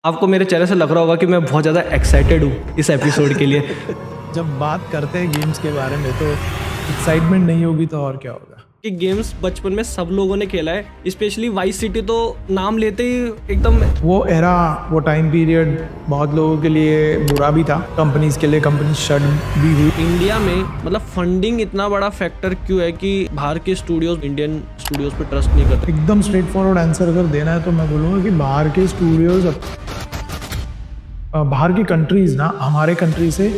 आपको मेरे चेहरे से लग रहा होगा कि मैं बहुत ज़्यादा एक्साइटेड हूँ इस एपिसोड के लिए। जब बात करते हैं गेम्स के बारे में तो एक्साइटमेंट नहीं होगी तो और क्या होगा। कि गेम्स बचपन में सब लोगों ने खेला है, स्पेशली वाइस सिटी तो नाम लेते ही एकदम वो एरा, वो टाइम पीरियड बहुत लोगों के लिए बुरा भी था, कंपनीज के लिए कंपनी शट भी हुई। इंडिया में मतलब फंडिंग इतना बड़ा फैक्टर क्यों है कि बाहर के स्टूडियोज इंडियन स्टूडियोज पे ट्रस्ट नहीं करते। एकदम स्ट्रेट फॉरवर्ड आंसर अगर देना है तो मैं बोलूँगा कि बाहर के स्टूडियोज, बाहर की कंट्रीज ना हमारे कंट्री से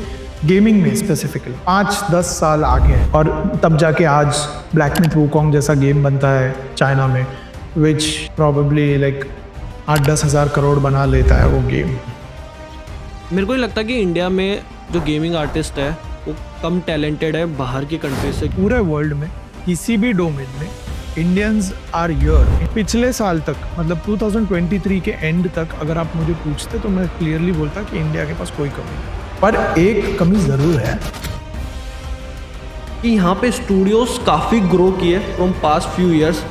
गेमिंग में स्पेसिफिकली 5-10 साल आगे है, और तब जाके आज ब्लैक मिथ वुकोंग जैसा गेम बनता है चाइना में, विच प्रॉबेबली लाइक 8-10 हज़ार करोड़ बना लेता है वो गेम। मेरे को नहीं लगता कि इंडिया में जो गेमिंग आर्टिस्ट है वो कम टैलेंटेड है बाहर की कंट्री से। पूरे वर्ल्ड में किसी भी डोमेन में इंडियंस आर हियर। पिछले साल तक मतलब 2023 के एंड तक अगर आप मुझे पूछते तो मैं क्लियरली बोलता कि इंडिया के पास कोई कमी नहीं, पर एक कमी ज़रूर है कि यहाँ पे स्टूडियोज काफ़ी ग्रो किए from past few years,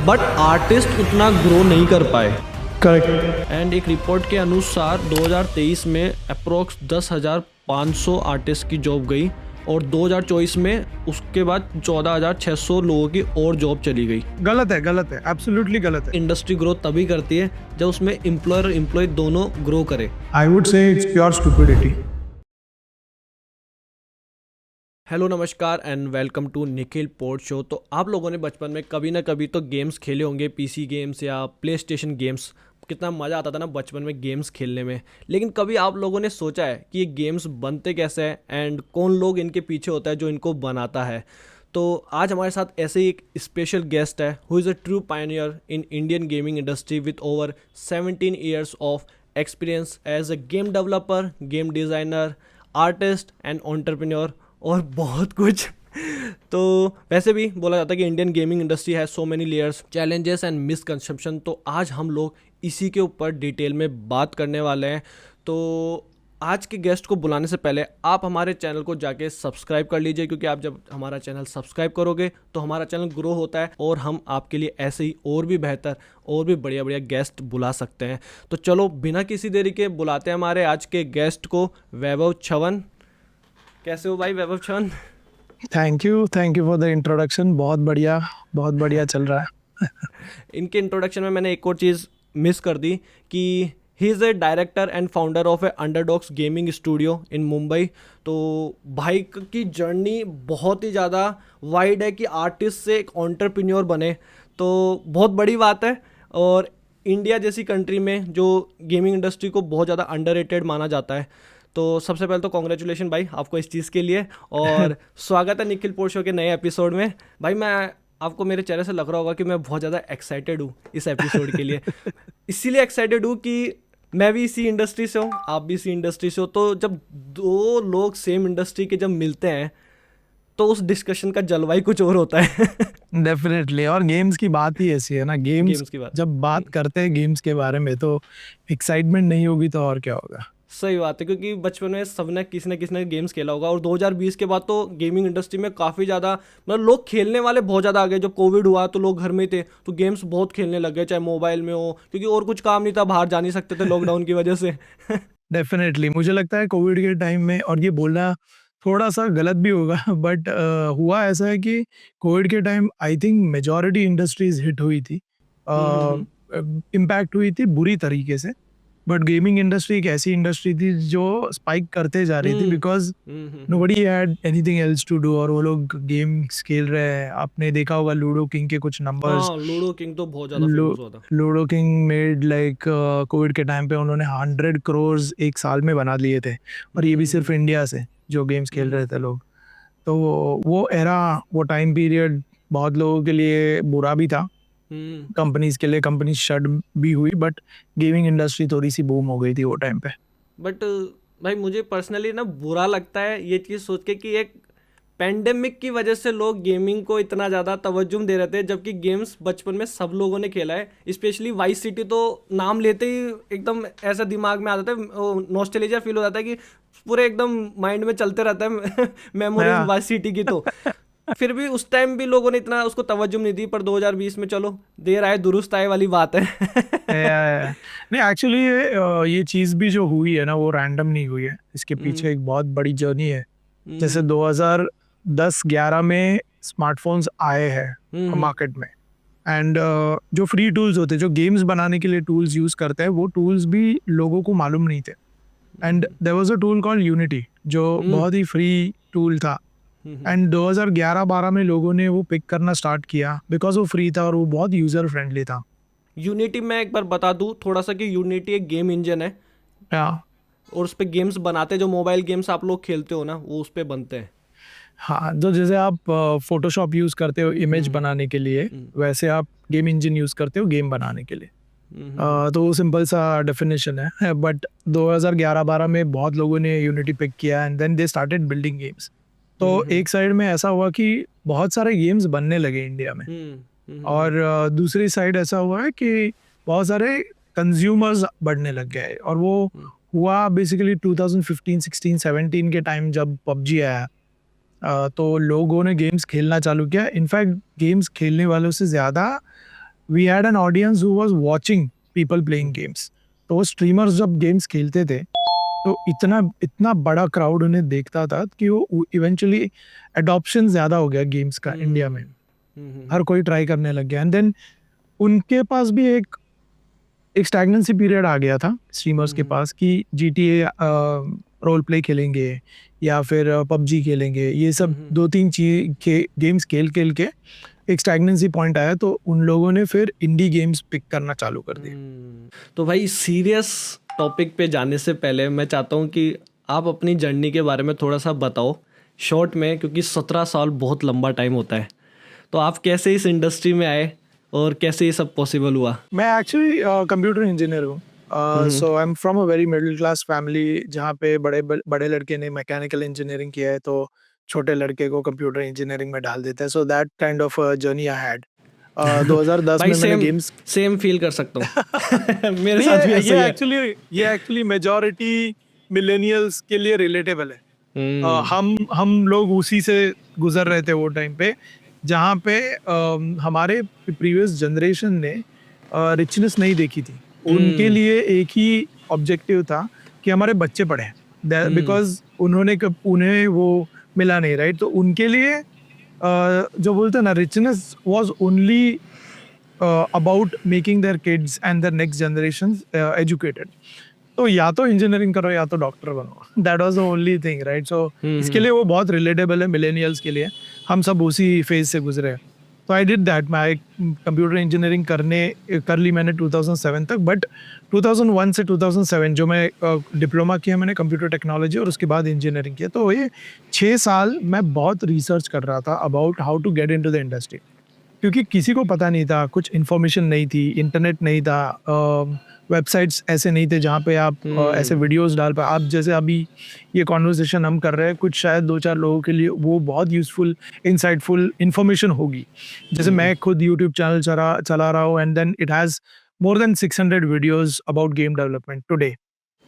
but artist उतना ग्रो नहीं कर पाए। करेक्ट। एंड एक रिपोर्ट के अनुसार 2023 में अप्रोक्स 10,500 आर्टिस्ट की जॉब गई और 2024 में उसके बाद 14,600 लोगों की और जॉब चली गई। गलत है, एब्सोल्युटली गलत है। इंडस्ट्री ग्रोथ तभी करती है जब उसमें एम्प्लॉयर एम्प्लॉय दोनों ग्रो करे। I would say it's pure stupidity. Hello नमस्कार and welcome to Nikhil port show. तो आप लोगों ने बचपन में कभी ना कभी तो गेम्स खेले होंगे, पीसी गेम्स या प्ले स्टेशन गेम्स। कितना मज़ा आता था ना बचपन में गेम्स खेलने में। लेकिन कभी आप लोगों ने सोचा है कि ये गेम्स बनते कैसे हैं एंड कौन लोग इनके पीछे होता है जो इनको बनाता है। तो आज हमारे साथ ऐसे ही एक स्पेशल गेस्ट है who is a true pioneer in Indian gaming industry with over 17 years of experience as a game developer, game designer, artist and entrepreneur और बहुत कुछ। तो वैसे भी बोला जाता है कि Indian gaming industry has so many layers, challenges and misconception. तो आज हम लोग इसी के ऊपर डिटेल में बात करने वाले हैं। तो आज के गेस्ट को बुलाने से पहले आप हमारे चैनल को जाके सब्सक्राइब कर लीजिए, क्योंकि आप जब हमारा चैनल सब्सक्राइब करोगे तो हमारा चैनल ग्रो होता है और हम आपके लिए ऐसे ही और भी बेहतर और भी बढ़िया बढ़िया गेस्ट बुला सकते हैं। तो चलो बिना किसी देरी के बुलाते हैं हमारे आज के गेस्ट को, वैभव छवन। कैसे हो भाई Vaibhav Chavan? Thank you for the introduction. बहुत बढ़िया चल रहा है। इनके इंट्रोडक्शन में मैंने एक और चीज़ मिस कर दी कि he is a director and founder of a underdogs gaming studio in Mumbai. तो भाई की जर्नी बहुत ही ज़्यादा वाइड है कि आर्टिस्ट से एक एंटरप्रेन्योर बने, तो बहुत बड़ी बात है। और इंडिया जैसी कंट्री में जो गेमिंग इंडस्ट्री को बहुत ज़्यादा अंडररेटेड माना जाता है। तो सबसे पहले तो कॉन्ग्रेचुलेशन भाई आपको इस चीज़ के लिए, और स्वागत है निखिल पोर्ट शो के नए एपिसोड में। भाई मैं आपको मेरे चेहरे से लग रहा होगा कि मैं बहुत ज़्यादा एक्साइटेड हूँ इस एपिसोड के लिए। इसीलिए एक्साइटेड हूँ कि मैं भी इसी इंडस्ट्री से हूँ, आप भी इसी इंडस्ट्री से हो। तो जब दो लोग सेम इंडस्ट्री के जब मिलते हैं तो उस डिस्कशन का जलवायु कुछ और होता है। डेफिनेटली। और गेम्स की बात ही ऐसी है ना, गेम्स की बात जब बात करते हैं गेम्स के बारे में तो एक्साइटमेंट नहीं होगी तो और क्या होगा। सही बात है, क्योंकि बचपन में सबने किसी न किसी ने गेम्स खेला होगा और 2020 के बाद तो गेमिंग इंडस्ट्री में काफ़ी ज़्यादा मतलब लोग खेलने वाले बहुत ज़्यादा आ गए। जब कोविड हुआ तो लोग घर में थे तो गेम्स बहुत खेलने लग गए, चाहे मोबाइल में हो, क्योंकि और कुछ काम नहीं था, बाहर जा नहीं सकते थे लॉकडाउन की वजह से। डेफिनेटली मुझे लगता है कोविड के टाइम में, और ये बोलना थोड़ा सा गलत भी होगा बट हुआ ऐसा है कि कोविड के time I think majority industries hit हुई थी, हम्म। इम्पैक्ट हुई थी बुरी तरीके से। बट गेमिंग इंडस्ट्री एक ऐसी इंडस्ट्री थी जो स्पाइक करते जा रही थी because nobody had anything else to do, और वो लोग गेम्स खेल रहे हैं। आपने देखा होगा लूडो किंग के कुछ नंबर्स। हाँ, लूडो किंग तो बहुत ज़्यादा फेमस हुआ था। Ludo king made like Covid के टाइम पे उन्होंने 100 करोड़ एक साल में बना लिए थे, और ये भी सिर्फ इंडिया से जो गेम्स खेल रहे थे लोग। तो वो एरा, वो टाइम पीरियड बहुत लोगों के लिए बुरा भी था, कंपनीज के लिए कंपनी शट भी हुई, बट गेमिंग इंडस्ट्री थोड़ी सी बूम हो गई थी वो टाइम पे। बट भाई मुझे पर्सनली ना बुरा लगता है ये चीज़ सोच के कि एक पेंडेमिक की वजह से लोग गेमिंग को इतना ज़्यादा तवज्जो दे रहे थे, जबकि गेम्स बचपन में सब लोगों ने खेला है। स्पेशली वाइस सिटी तो नाम लेते ही एकदम ऐसा दिमाग में आ जाता है, नॉस्टैल्जिया फील हो जाता है कि पूरे एकदम माइंड में चलते रहता है मेमोरीज वाइस सिटी की। तो फिर भी उस टाइम भी लोगों ने इतना उसको तवज्जो नहीं दी, पर 2020 में चलो देर आए दुरुस्त आए वाली बात है। नहीं एक्चुअली ये चीज़ भी जो हुई है ना वो रैंडम नहीं हुई है, इसके पीछे एक बहुत बड़ी जर्नी है। जैसे 2010-11 में स्मार्टफोन्स आए हैं मार्केट में, एंड जो फ्री टूल्स होते हैं, जो गेम्स बनाने के लिए टूल्स यूज़ करते हैं, वो टूल्स भी लोगों को मालूम नहीं थे। And there was a tool called Unity जो बहुत ही फ्री टूल था, एंड 2011-12 में लोगों ने वो पिक करना स्टार्ट किया बिकॉज वो फ्री था और वो बहुत यूज़र फ्रेंडली था। यूनिटी मैं एक बार बता दूं थोड़ा सा कि यूनिटी एक गेम इंजन है, या और उस पे गेम्स बनाते हैं, जो मोबाइल गेम्स आप लोग खेलते हो ना वो उस पे बनते हैं। हाँ, तो जैसे आप फोटोशॉप यूज़ करते हो इमेज बनाने के लिए, वैसे आप गेम इंजन यूज़ करते हो गेम बनाने के लिए। तो वो सिंपल सा डेफिनेशन है, बट 2011-12 में बहुत लोगों ने यूनिटी पिक किया and then they started building games. तो एक साइड में ऐसा हुआ कि बहुत सारे गेम्स बनने लगे इंडिया में, और दूसरी साइड ऐसा हुआ है कि बहुत सारे कंज्यूमर्स बढ़ने लग गए, और वो हुआ बेसिकली 2015, 16, 17 के टाइम जब पबजी आया। तो लोगों ने गेम्स खेलना चालू किया। इनफैक्ट गेम्स खेलने वालों से ज़्यादा we had an audience who was watching people playing games. तो वो स्ट्रीमर्स जब गेम्स खेलते थे तो इतना इतना बड़ा क्राउड उन्हें देखता था कि वो इवेंचुअली एडॉप्शन ज़्यादा हो गया गेम्स का इंडिया में। हर कोई ट्राई करने लग गया, एंड देन उनके पास भी एक स्टैग्नेंसी पीरियड आ गया था स्ट्रीमर्स के पास कि GTA रोल प्ले खेलेंगे या फिर पबजी खेलेंगे, ये सब दो तीन चीज के गेम्स खेल खेल के एक स्टैग्नेंसी पॉइंट आया, तो उन लोगों ने फिर इंडी गेम्स पिक करना चालू कर दिए। तो भाई सीरियस टॉपिक पे जाने से पहले मैं चाहता हूँ कि आप अपनी जर्नी के बारे में थोड़ा सा बताओ शॉर्ट में, क्योंकि 17 साल बहुत लंबा टाइम होता है। तो आप कैसे इस इंडस्ट्री में आए और कैसे ये सब पॉसिबल हुआ? मैं एक्चुअली कंप्यूटर इंजीनियर हूँ। So I am from a very middle class family, जहाँ पे बड़े बड़े लड़के ने मैकेनिकल इंजीनियरिंग किया है तो छोटे लड़के को कंप्यूटर इंजीनियरिंग में डाल देते हैं। So that kind of journey I had. 2010 भाई में मैंने सेम गेम्स सेम फील कर सकता हूँ। मेरे नहीं, साथ भी ऐसा ही है। ये एक्चुअली मेजॉरिटी मिलेनियल्स के लिए रिलेटेबल है। हम्म, हम लोग उसी से गुजर रहे थे वो टाइम पे, जहाँ पे हमारे प्रीवियस जनरेशन ने रिचनेस नहीं देखी थी। उनके लिए एक ही ऑब्जेक्टिव था कि हमारे बच्चे पढ़ें, बिकॉज उन्हें वो मिला नहीं, राइट। तो उनके लिए जो बोलते हैं ना, richness was only about making their kids and their next generation educated. तो या तो इंजीनियरिंग करो या तो डॉक्टर बनो, that was the only thing, right. So इसके लिए वो बहुत रिलेटेबल है मिलेनियल्स के लिए। हम सब उसी फेज से गुजरे हैं। तो आई डिड दैट। मैं कंप्यूटर इंजीनियरिंग कर ली मैंने 2007 तक, बट 2001 से 2007 जो मैं डिप्लोमा किया मैंने कंप्यूटर टेक्नोलॉजी, और उसके बाद इंजीनियरिंग किया। तो ये 6 साल मैं बहुत रिसर्च कर रहा था about how to get into the industry, क्योंकि किसी को पता नहीं था, कुछ इन्फॉर्मेशन नहीं थी, इंटरनेट नहीं था, वेबसाइट्स ऐसे नहीं थे जहाँ पे आप ऐसे वीडियोस डाल पाए। आप जैसे अभी ये कॉन्वर्सेशन हम कर रहे हैं, कुछ शायद 2-4 लोगों के लिए वो बहुत यूज़फुल, इंसाइटफुल इन्फॉर्मेशन होगी। जैसे मैं खुद यूट्यूब चैनल चला रहा हूँ, and then it has more than 600 videos about game development today.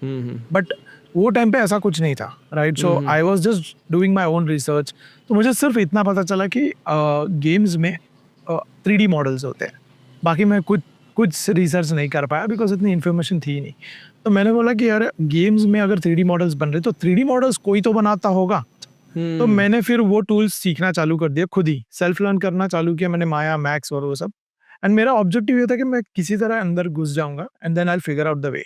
But वो टाइम पे ऐसा कुछ नहीं था, right. So I was just doing my own research. तो मुझे सिर्फ इतना पता चला कि गेम्स में 3D मॉडल्स होते हैं। बाकी मैं कुछ रिसर्च नहीं कर पाया बिकॉज इतनी इन्फॉर्मेशन थी नहीं। तो मैंने बोला कि यार गेम्स में अगर 3D मॉडल्स बन रहे तो 3D मॉडल्स कोई तो बनाता होगा। तो मैंने फिर वो टूल्स सीखना चालू कर दिया, खुद ही सेल्फ लर्न करना चालू किया मैंने, माया, मैक्स और वो सब। एंड मेरा ऑब्जेक्टिव ये था कि मैं किसी तरह अंदर घुस जाऊंगा and then I will figure out the way.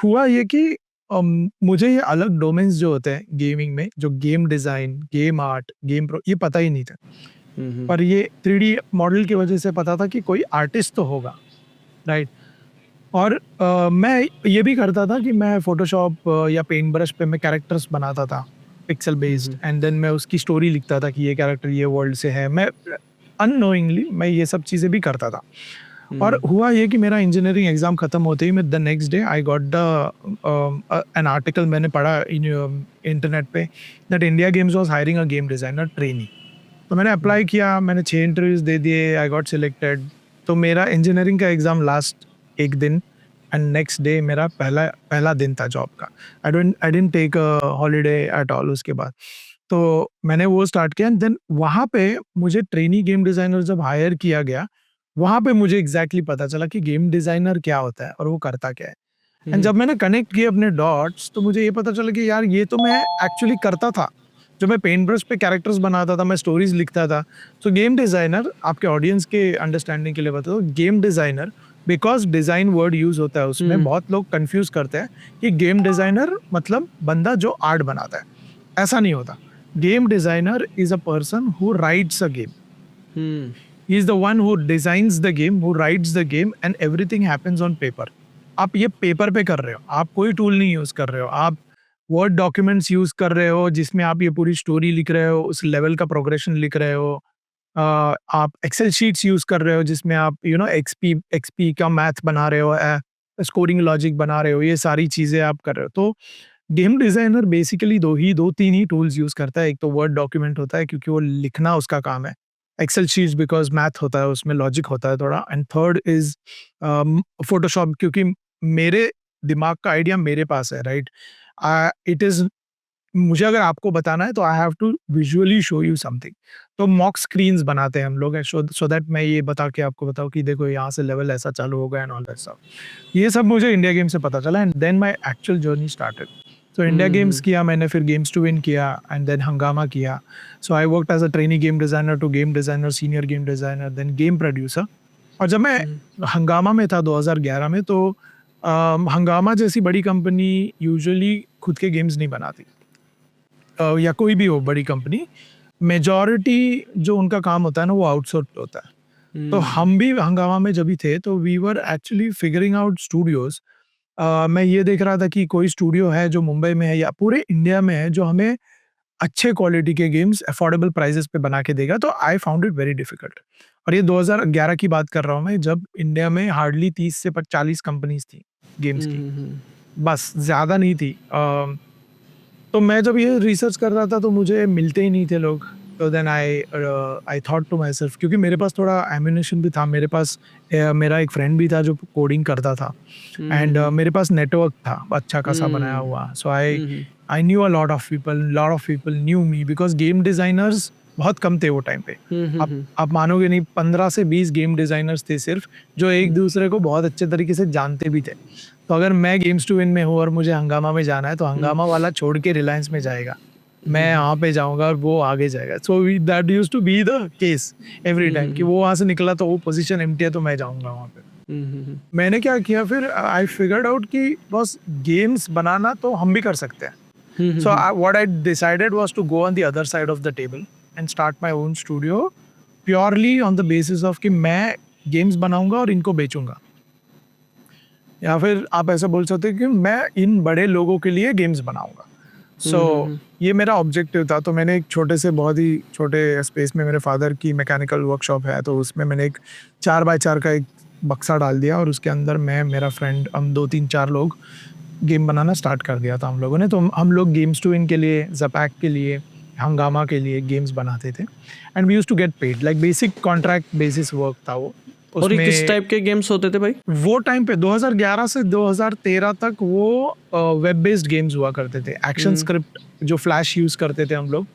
हुआ ये कि मुझे ये अलग डोमेन्स जो होते हैं गेमिंग में, जो game design, game art, game pro, ये पता ही नहीं था। पर ये 3D मॉडल की वजह से पता था कि कोई आर्टिस्ट तो होगा, राइट। और मैं ये भी करता था कि मैं फ़ोटोशॉप या पेंट ब्रश पे मैं कैरेक्टर्स बनाता था, पिक्सल बेस्ड, एंड देन मैं उसकी स्टोरी लिखता था कि ये कैरेक्टर ये वर्ल्ड से है। मैं अननोइंगली मैं ये सब चीज़ें भी करता था। और हुआ ये कि मेरा इंजीनियरिंग एग्ज़ाम ख़त्म होते ही मैं the next day I got the an article मैंने पढ़ा इंटरनेट पे that India games was hiring a game designer trainee. तो मैंने अप्लाई किया, मैंने 6 इंटरव्यूज़ दे दिए, आई गॉट सिलेक्टेड। तो मेरा इंजीनियरिंग का एग्ज़ाम लास्ट एक दिन, एंड नेक्स्ट डे मेरा पहला दिन था जॉब का। I didn't take a holiday at all उसके बाद। तो मैंने वो स्टार्ट किया एंड देन वहाँ पे मुझे ट्रेनी गेम डिज़ाइनर जब हायर किया गया, वहाँ पे मुझे एग्ज़ैक्टली पता चला कि गेम डिज़ाइनर क्या होता है और वो करता क्या है। एंड जब मैंने कनेक्ट किए अपने डॉट्स तो मुझे ये पता चला कि यार ये तो मैं एक्चुअली करता था। जो मैं पेंट ब्रश पे कैरेक्टर्स बनाता था, मैं स्टोरीज़ लिखता था। तो गेम डिज़ाइनर आपके ऑडियंस के अंडरस्टैंडिंग के लिए बता दूँ, game designer because design word use होता है उसमें, बहुत लोग कन्फ्यूज़ करते हैं कि गेम डिज़ाइनर मतलब बंदा जो आर्ट बनाता है। ऐसा नहीं होता। Game designer is a person who writes a game. He is the one who designs the game, who writes the game, and everything happens on paper. आप ये पेपर पे कर रहे हो, आप कोई टूल नहीं यूज कर रहे हो, आप वर्ड डॉक्यूमेंट्स यूज कर रहे हो जिसमें आप ये पूरी स्टोरी लिख रहे हो, उस लेवल का प्रोग्रेशन लिख रहे हो। आप एक्सेल शीट्स यूज कर रहे हो जिसमें आप एक्सपी एक्सपी का मैथ बना रहे हो, स्कोरिंग लॉजिक बना रहे हो, ये सारी चीजें आप कर रहे हो। तो गेम डिज़ाइनर बेसिकली 2-3 ही टूल्स यूज़ करता है। एक तो वर्ड डॉक्यूमेंट होता है क्योंकि वो लिखना उसका काम है। एक्सेल शीट्स बिकॉज़ मैथ होता है, उसमें लॉजिक होता है थोड़ा एंड थर्ड इज़ फ़ोटोशॉप क्योंकि मेरे दिमाग का आइडिया मेरे पास है, राइट? इट इज़ मुझे अगर आपको बताना है तो I have to visually show you something. तो मॉक स्क्रीन्स बनाते हैं हम लोग सो दैट मैं ये बता के आपको बताऊँ कि देखो यहाँ से लेवल ऐसा चालू होगा एंड ऑल दैट स्टफ। ये सब मुझे इंडिया गेम से पता चला and then my actual journey started. So India games किया मैंने, फिर गेम्स टू विन किया एंड देन हंगामा किया। So I worked as a trainee game designer to game designer, senior game designer, then game producer. और जब मैं हंगामा में था 2011 में तो हंगामा जैसी बड़ी कंपनी यूजुअली खुद के गेम्स नहीं बनाती। या कोई भी हो बड़ी कंपनी, मेजॉरिटी जो उनका काम होता है ना वो आउटसोर्स होता है। तो हम भी हंगामा में जब भी थे तो we were actually figuring out studios. मैं ये देख रहा था कि कोई स्टूडियो है जो मुंबई में है या पूरे इंडिया में है जो हमें अच्छे क्वालिटी के गेम्स अफोर्डेबल प्राइसेस पे बना के देगा। तो I found it very difficult. और ये 2011 की बात कर रहा हूँ मैं, जब इंडिया में हार्डली 30 से 40 कंपनीज थी गेम्स की, बस ज़्यादा नहीं थी। तो मैं जब ये रिसर्च कर रहा था तो मुझे मिलते ही नहीं थे लोग। तो then I thought to myself, क्योंकि मेरे पास थोड़ा एम्यूनेशन भी था, मेरे पास मेरा एक फ्रेंड भी था जो कोडिंग करता था एंड मेरे पास नेटवर्क था अच्छा खासा बनाया हुआ। So I knew a lot of people knew me because game designers बहुत कम थे वो टाइम पे। आप मानोगे नहीं, 15 से 20 गेम डिज़ाइनर्स थे सिर्फ, जो एक दूसरे को बहुत अच्छे तरीके से जानते भी थे। तो अगर मैं गेम्स टू विन में हूँ और मुझे हंगामा में जाना है तो हंगामा वाला छोड़ के रिलायंस में जाएगा, मैं यहाँ पे जाऊँगा और वो आगे जाएगा। So that used to be the case every time कि वो वहाँ से निकला तो वो पोजीशन एम्प्टी है तो मैं जाऊँगा वहाँ पे। मैंने क्या किया फिर, आई फिगर्ड आउट कि बस गेम्स बनाना तो हम भी कर सकते हैं। So what I decided was to go on the other side of the table and start my own studio purely on the basis of कि मैं गेम्स बनाऊंगा और इनको बेचूंगा। या फिर आप ऐसा बोल सकते हैं कि मैं इन बड़े लोगों के लिए गेम्स बनाऊंगा। सो ये मेरा ऑब्जेक्टिव था। तो मैंने एक छोटे से, बहुत ही छोटे स्पेस में, मेरे फादर की मैकेनिकल वर्कशॉप है तो उसमें मैंने एक 4x4 का एक बक्सा डाल दिया और उसके अंदर मैं, मेरा फ्रेंड, हम 2-3-4 लोग गेम बनाना स्टार्ट कर दिया था हम लोगों ने। तो हम लोग गेम्स टू विन के लिए, ज़पैक के लिए, हंगामा के लिए गेम्स बनाते थे and we used to get paid, like basic contract basis work था वो। और ये किस टाइप के गेम्स होते थे भाई? वो टाइम पे 2011 से 2013 तक वो वेब बेस्ड गेम्स हुआ करते थे, एक्शन स्क्रिप्ट जो फ्लैश यूज करते थे हम लोग,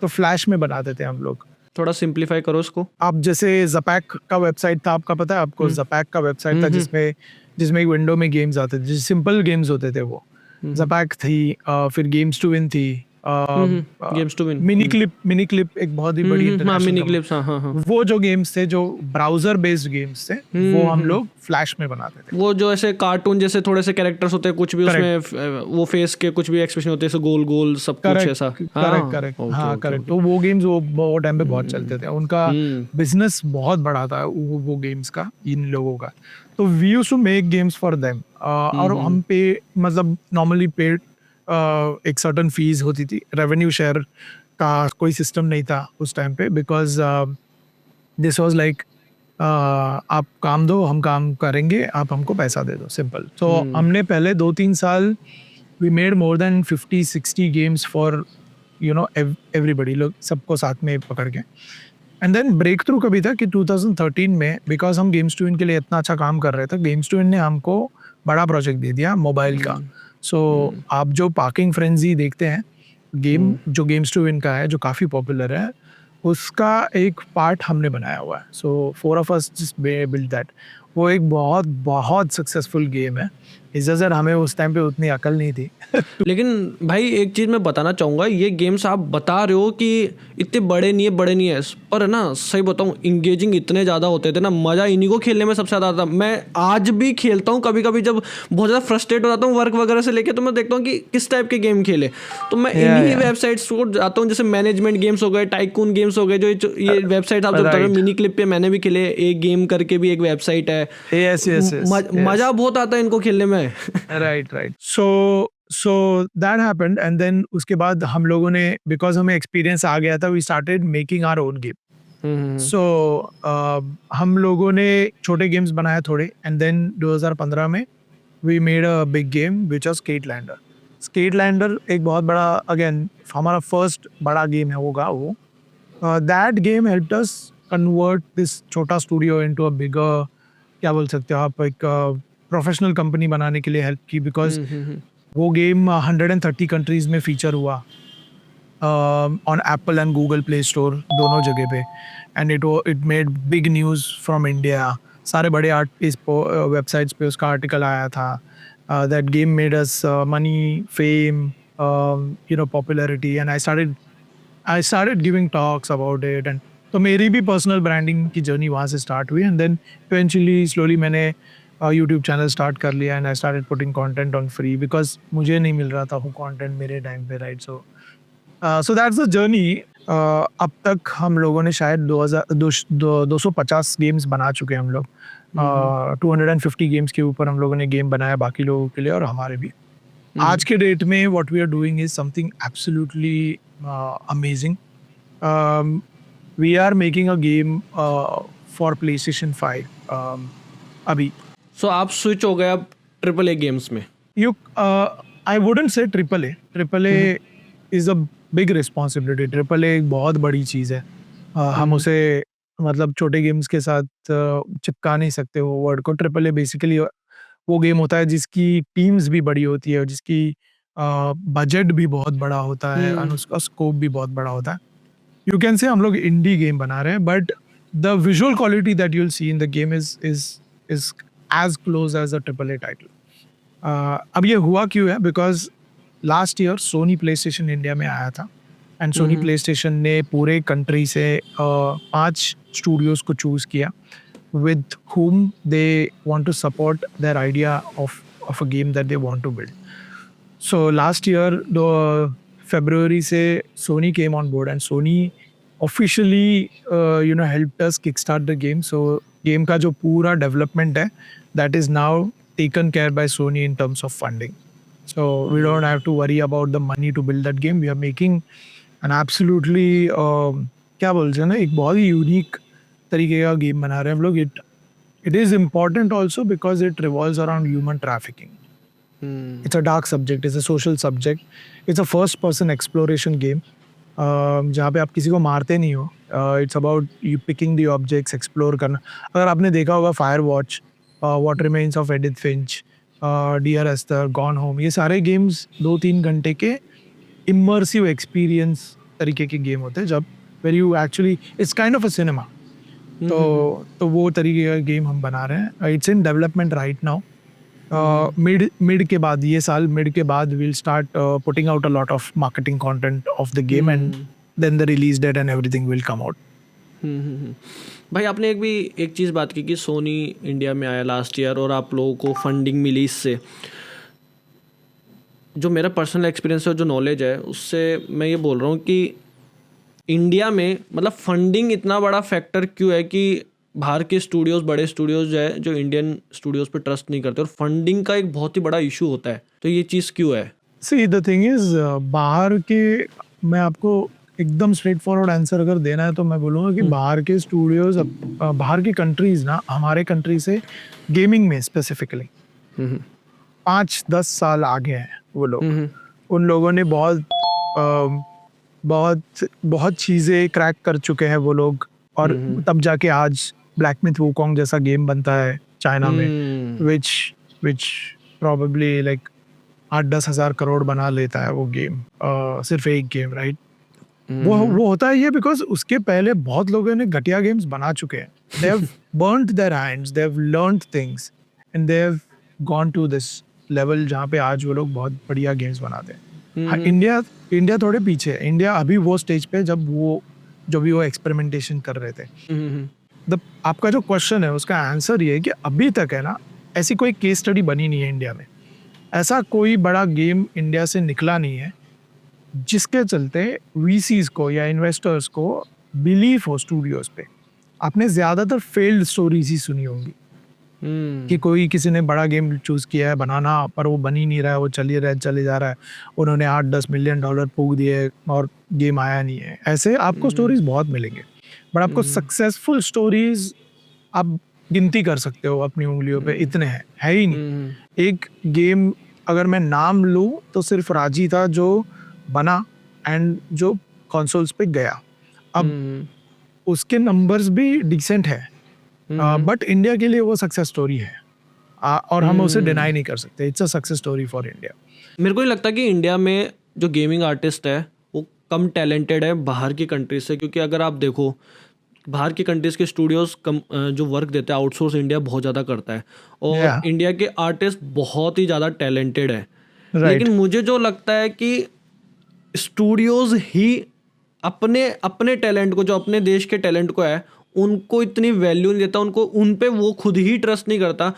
तो फ्लैश में बनाते थे हम लोग। थोड़ा सिंप्लीफाई करो उसको। आप जैसे ज़पैक का वेबसाइट था, आपका पता है आपको? ज़पैक का वेबसाइट था जिसमें एक विंडो में गेम्स आते थे, सिंपल गेम्स होते थे वो। ज़पैक थी, फिर गेम्स टू विन थी, games to win, Miniclip एक बहुत ही बड़ी इंटरनेशनल मिनी क्लिप्स, हाँ। वो जो गेम्स थे, जो ब्राउजर बेस्ड गेम्स थे, वो हम लोग फ्लैश में बनाते थे। वो जो ऐसे कार्टून जैसे थोड़े से कैरेक्टर्स होते हैं, कुछ भी उसमें वो फेस के कुछ भी एक्सप्रेशन होते हैं, गोल गोल सब कुछ ऐसा। करेक्ट। तो वो गेम्स वो टाइम पे बहुत चलते थे, उनका बिजनेस बहुत बड़ा था वो गेम्स का, इन लोगों का। तो we used to make games for them और हम पे, मतलब नॉर्मली पेड एक सर्टन फीस होती थी। रेवेन्यू शेयर का कोई सिस्टम नहीं था उस टाइम पे, बिकॉज दिस वाज लाइक आप काम दो, हम काम करेंगे, आप हमको पैसा दे दो, सिंपल। तो हमने पहले 2-3 साल we made more than 50-60 games for everybody, लोग सबको साथ में पकड़ के। एंड देन ब्रेक थ्रू कभी था कि 2013 में, बिकॉज हम गेम्स टू विन के लिए इतना अच्छा काम कर रहे थे, गेम्स टू विन ने हमको बड़ा प्रोजेक्ट दे दिया मोबाइल का। सो आप जो पार्किंग फ्रेंजी देखते हैं, गेम जो गेम्स टू विन का है, जो काफ़ी पॉपुलर है, उसका एक पार्ट हमने बनाया हुआ है. सो 4 of us just build that. वो एक बहुत बहुत सक्सेसफुल गेम है. इट्स जस्ट दैट हमें उस टाइम पे उतनी अकल नहीं थी. लेकिन भाई एक चीज़ मैं बताना चाहूँगा, ये गेम्स आप बता रहे हो कि इतने बड़े नहीं है, पर है ना, सही बताऊँ, इंगेजिंग इतने ज़्यादा होते थे ना, मज़ा इन्हीं को खेलने में सबसे ज़्यादा आता था. मैं आज भी खेलता हूँ कभी कभी, जब बहुत ज़्यादा फ्रस्ट्रेट हो जाता हूँ वर्क वगैरह से लेके, तो मैं देखता हूँ कि किस टाइप के गेम खेले, तो मैं इन्हीं Yeah. वेबसाइट्स को जाता हूँ, जैसे मैनेजमेंट गेम्स हो गए, टाइकून गेम्स हो गए, जो ये वेबसाइट आप जो बता रहे हो, Right. मिनी क्लिप पे मैंने भी खेले. एक गेम करके भी एक वेबसाइट है. Yes. मज़ा बहुत आता है इनको खेलने में. Right. So that happened, and then उसके बाद हम लोगों ने, because हमें experience आ गया था, we started making our own game. So हम लोगों ने छोटे गेम्स बनाए थोड़े, and then 2015 में we made a big game which was Skatelander. Skatelander एक बहुत बड़ा, again हमारा first बड़ा गेम है होगा वो. That game helped us convert this छोटा studio into a bigger, क्या बोल सकते हो आप, एक प्रोफेशनल कंपनी बनाने के लिए हेल्प की, बिकॉज वो गेम 130 कंट्रीज में फीचर हुआ on Apple and Google play store, दोनों जगह पे. And it made big news from India. सारे बड़े इस वेबसाइट्स पे उसका आर्टिकल आया था. That game made us money, fame, popularity, and I started giving talks about it. And तो मेरी भी पर्सनल ब्रांडिंग की जर्नी वहाँ से स्टार्ट हुई. एंड देन इवेंचुअली स्लोली मैंने यूट्यूब चैनल स्टार्ट कर लिया, and I started putting content on free, because मुझे नहीं मिल रहा था वो कंटेंट मेरे टाइम पे, right. So that's the journey. अब तक हम लोगों ने शायद 250 गेम्स बना चुके हैं हम लोग. 250 गेम्स के ऊपर हम लोगों ने गेम बनाया, बाकी लोगों के लिए और हमारे भी. आज के डेट में what we are doing is something absolutely amazing. We are making a game for PlayStation 5 अभी. सो आप स्विच हो गए अब AAA गेम्स में. You, I wouldn't say triple A. Triple A is a big responsibility. Triple A एक बहुत बड़ी चीज़ है. हम उसे मतलब छोटे गेम्स के साथ चिपका नहीं सकते वो वर्ड को. ट्रिपल ए बेसिकली वो गेम होता है जिसकी टीम्स भी बड़ी होती है और जिसकी बजट भी बहुत बड़ा होता है और उसका स्कोप भी बहुत बड़ा होता है. यू कैन से हम लोग इंडी गेम बना रहे हैं, but the visual quality that you'll see in the game is as close as a triple A title. अब ये हुआ क्यों है, because last year Sony PlayStation India में आया था, एंड सोनी प्ले स्टेशन ने पूरे कंट्री से 5 स्टूडियोज़ को चूज़ किया with whom they want to support their idea of a game that they want to build. So last year, February से Sony came on board and Sony officially helped us kickstart the game. So game का जो पूरा development है, that is now taken care by Sony in terms of funding. So we don't have to worry about the money to build that game. We are making an absolutely क्या बोलते हैं ना, एक बहुत ही यूनिक तरीके का game बना रहे हैं हम लोग. It is important also because it revolves around human trafficking. It's a dark subject, it's a social subject. It's a first person exploration game जहाँ पे आप किसी को मारते नहीं हो. It's about you picking the objects, explore करना. अगर आपने देखा होगा Firewatch, what remains of Edith Finch, dear Esther, gone home, ये सारे गेम्स 2-3 घंटे के इमर्सिव एक्सपीरियंस तरीके के गेम होते हैं, जब where you actually it's kind of a cinema. तो वो तरीके का गेम हम बना रहे हैं. It's in development right now. Mid के बाद, ये साल मिड के बाद will start putting out a lot of marketing content of the game, and then the release date and everything will come out. भाई आपने एक चीज़ बात की कि सोनी इंडिया में आया लास्ट ईयर और आप लोगों को फंडिंग मिली इससे. जो मेरा पर्सनल एक्सपीरियंस है, जो नॉलेज है, उससे मैं ये बोल रहा हूँ कि इंडिया में मतलब फंडिंग इतना बड़ा फैक्टर क्यों है कि बाहर के स्टूडियोज़, बड़े स्टूडियोज़ है जो इंडियन स्टूडियोज़ पे ट्रस्ट नहीं करते, और फंडिंग का एक बहुत ही बड़ा इशू होता है. तो ये चीज़ क्यों है? सी द थिंग इज, बाहर के, मैं आपको एकदम स्ट्रेट फॉरवर्ड आंसर अगर देना है तो मैं बोलूँगा कि बाहर के स्टूडियोज़, बाहर की कंट्रीज़ ना हमारे कंट्री से गेमिंग में स्पेसिफिकली 5-10 साल आगे हैं वो लोग. उन लोगों ने बहुत चीज़ें क्रैक कर चुके हैं वो लोग, और तब जाके आज ब्लैक मिथ वुकोंग जैसा गेम बनता है चाइना में, विच प्रॉबेबली लाइक 8-10 हज़ार करोड़ बना लेता है वो गेम, सिर्फ एक गेम, राइट? वो होता है ये बिकॉज उसके पहले बहुत लोगों ने घटिया गेम्स बना चुके हैं. They have burned their hands, they have learned things and they have gone to this level जहाँ पे आज वो लोग बहुत बढ़िया गेम्स बनाते हैं. हाँ, इंडिया थोड़े पीछे है. इंडिया अभी वो स्टेज पे जो भी वो एक्सपेरिमेंटेशन कर रहे थे. आपका जो क्वेश्चन है उसका आंसर ये है कि अभी तक है ना, ऐसी कोई केस स्टडी बनी नहीं है इंडिया में. ऐसा कोई बड़ा गेम इंडिया से निकला नहीं है जिसके चलते वीसीज को या इन्वेस्टर्स को बिलीफ हो स्टूडियोज पे. आपने ज्यादातर फेल्ड स्टोरीज ही सुनी होंगी कि कोई किसी ने बड़ा गेम चूज किया है बनाना, पर वो बन ही नहीं रहा है, वो चले जा रहा है. उन्होंने 8-10 मिलियन डॉलर फूंक दिए और गेम आया नहीं है. ऐसे आपको स्टोरीज बहुत मिलेंगे, बट आपको सक्सेसफुल स्टोरीज आप गिनती कर सकते हो अपनी उंगलियों पे, इतने हैं, है ही नहीं. एक गेम अगर मैं नाम लूं तो सिर्फ राजी था जो बना एंड जो कंसोल्स पे गया. अब उसके नंबर्स भी डिसेंट है, बट इंडिया के लिए वो सक्सेस स्टोरी है. और हम उसे डिनाई नहीं कर सकते. It's a success story for India. मेरे को नहीं लगता कि इंडिया में जो गेमिंग आर्टिस्ट है वो कम टैलेंटेड है बाहर की कंट्रीज से, क्योंकि अगर आप देखो बाहर की कंट्रीज के स्टूडियोज कम जो वर्क देते हैं आउटसोर्स इंडिया बहुत ज़्यादा करता है, और इंडिया के आर्टिस्ट बहुत ही ज़्यादा टैलेंटेड है. लेकिन मुझे जो लगता है कि स्टूडियोज ही अपने टैलेंट को, जो अपने देश के टैलेंट को है, उनको इतनी वैल्यू नहीं देता, उनको उन पे वो खुद ही ट्रस्ट नहीं करता,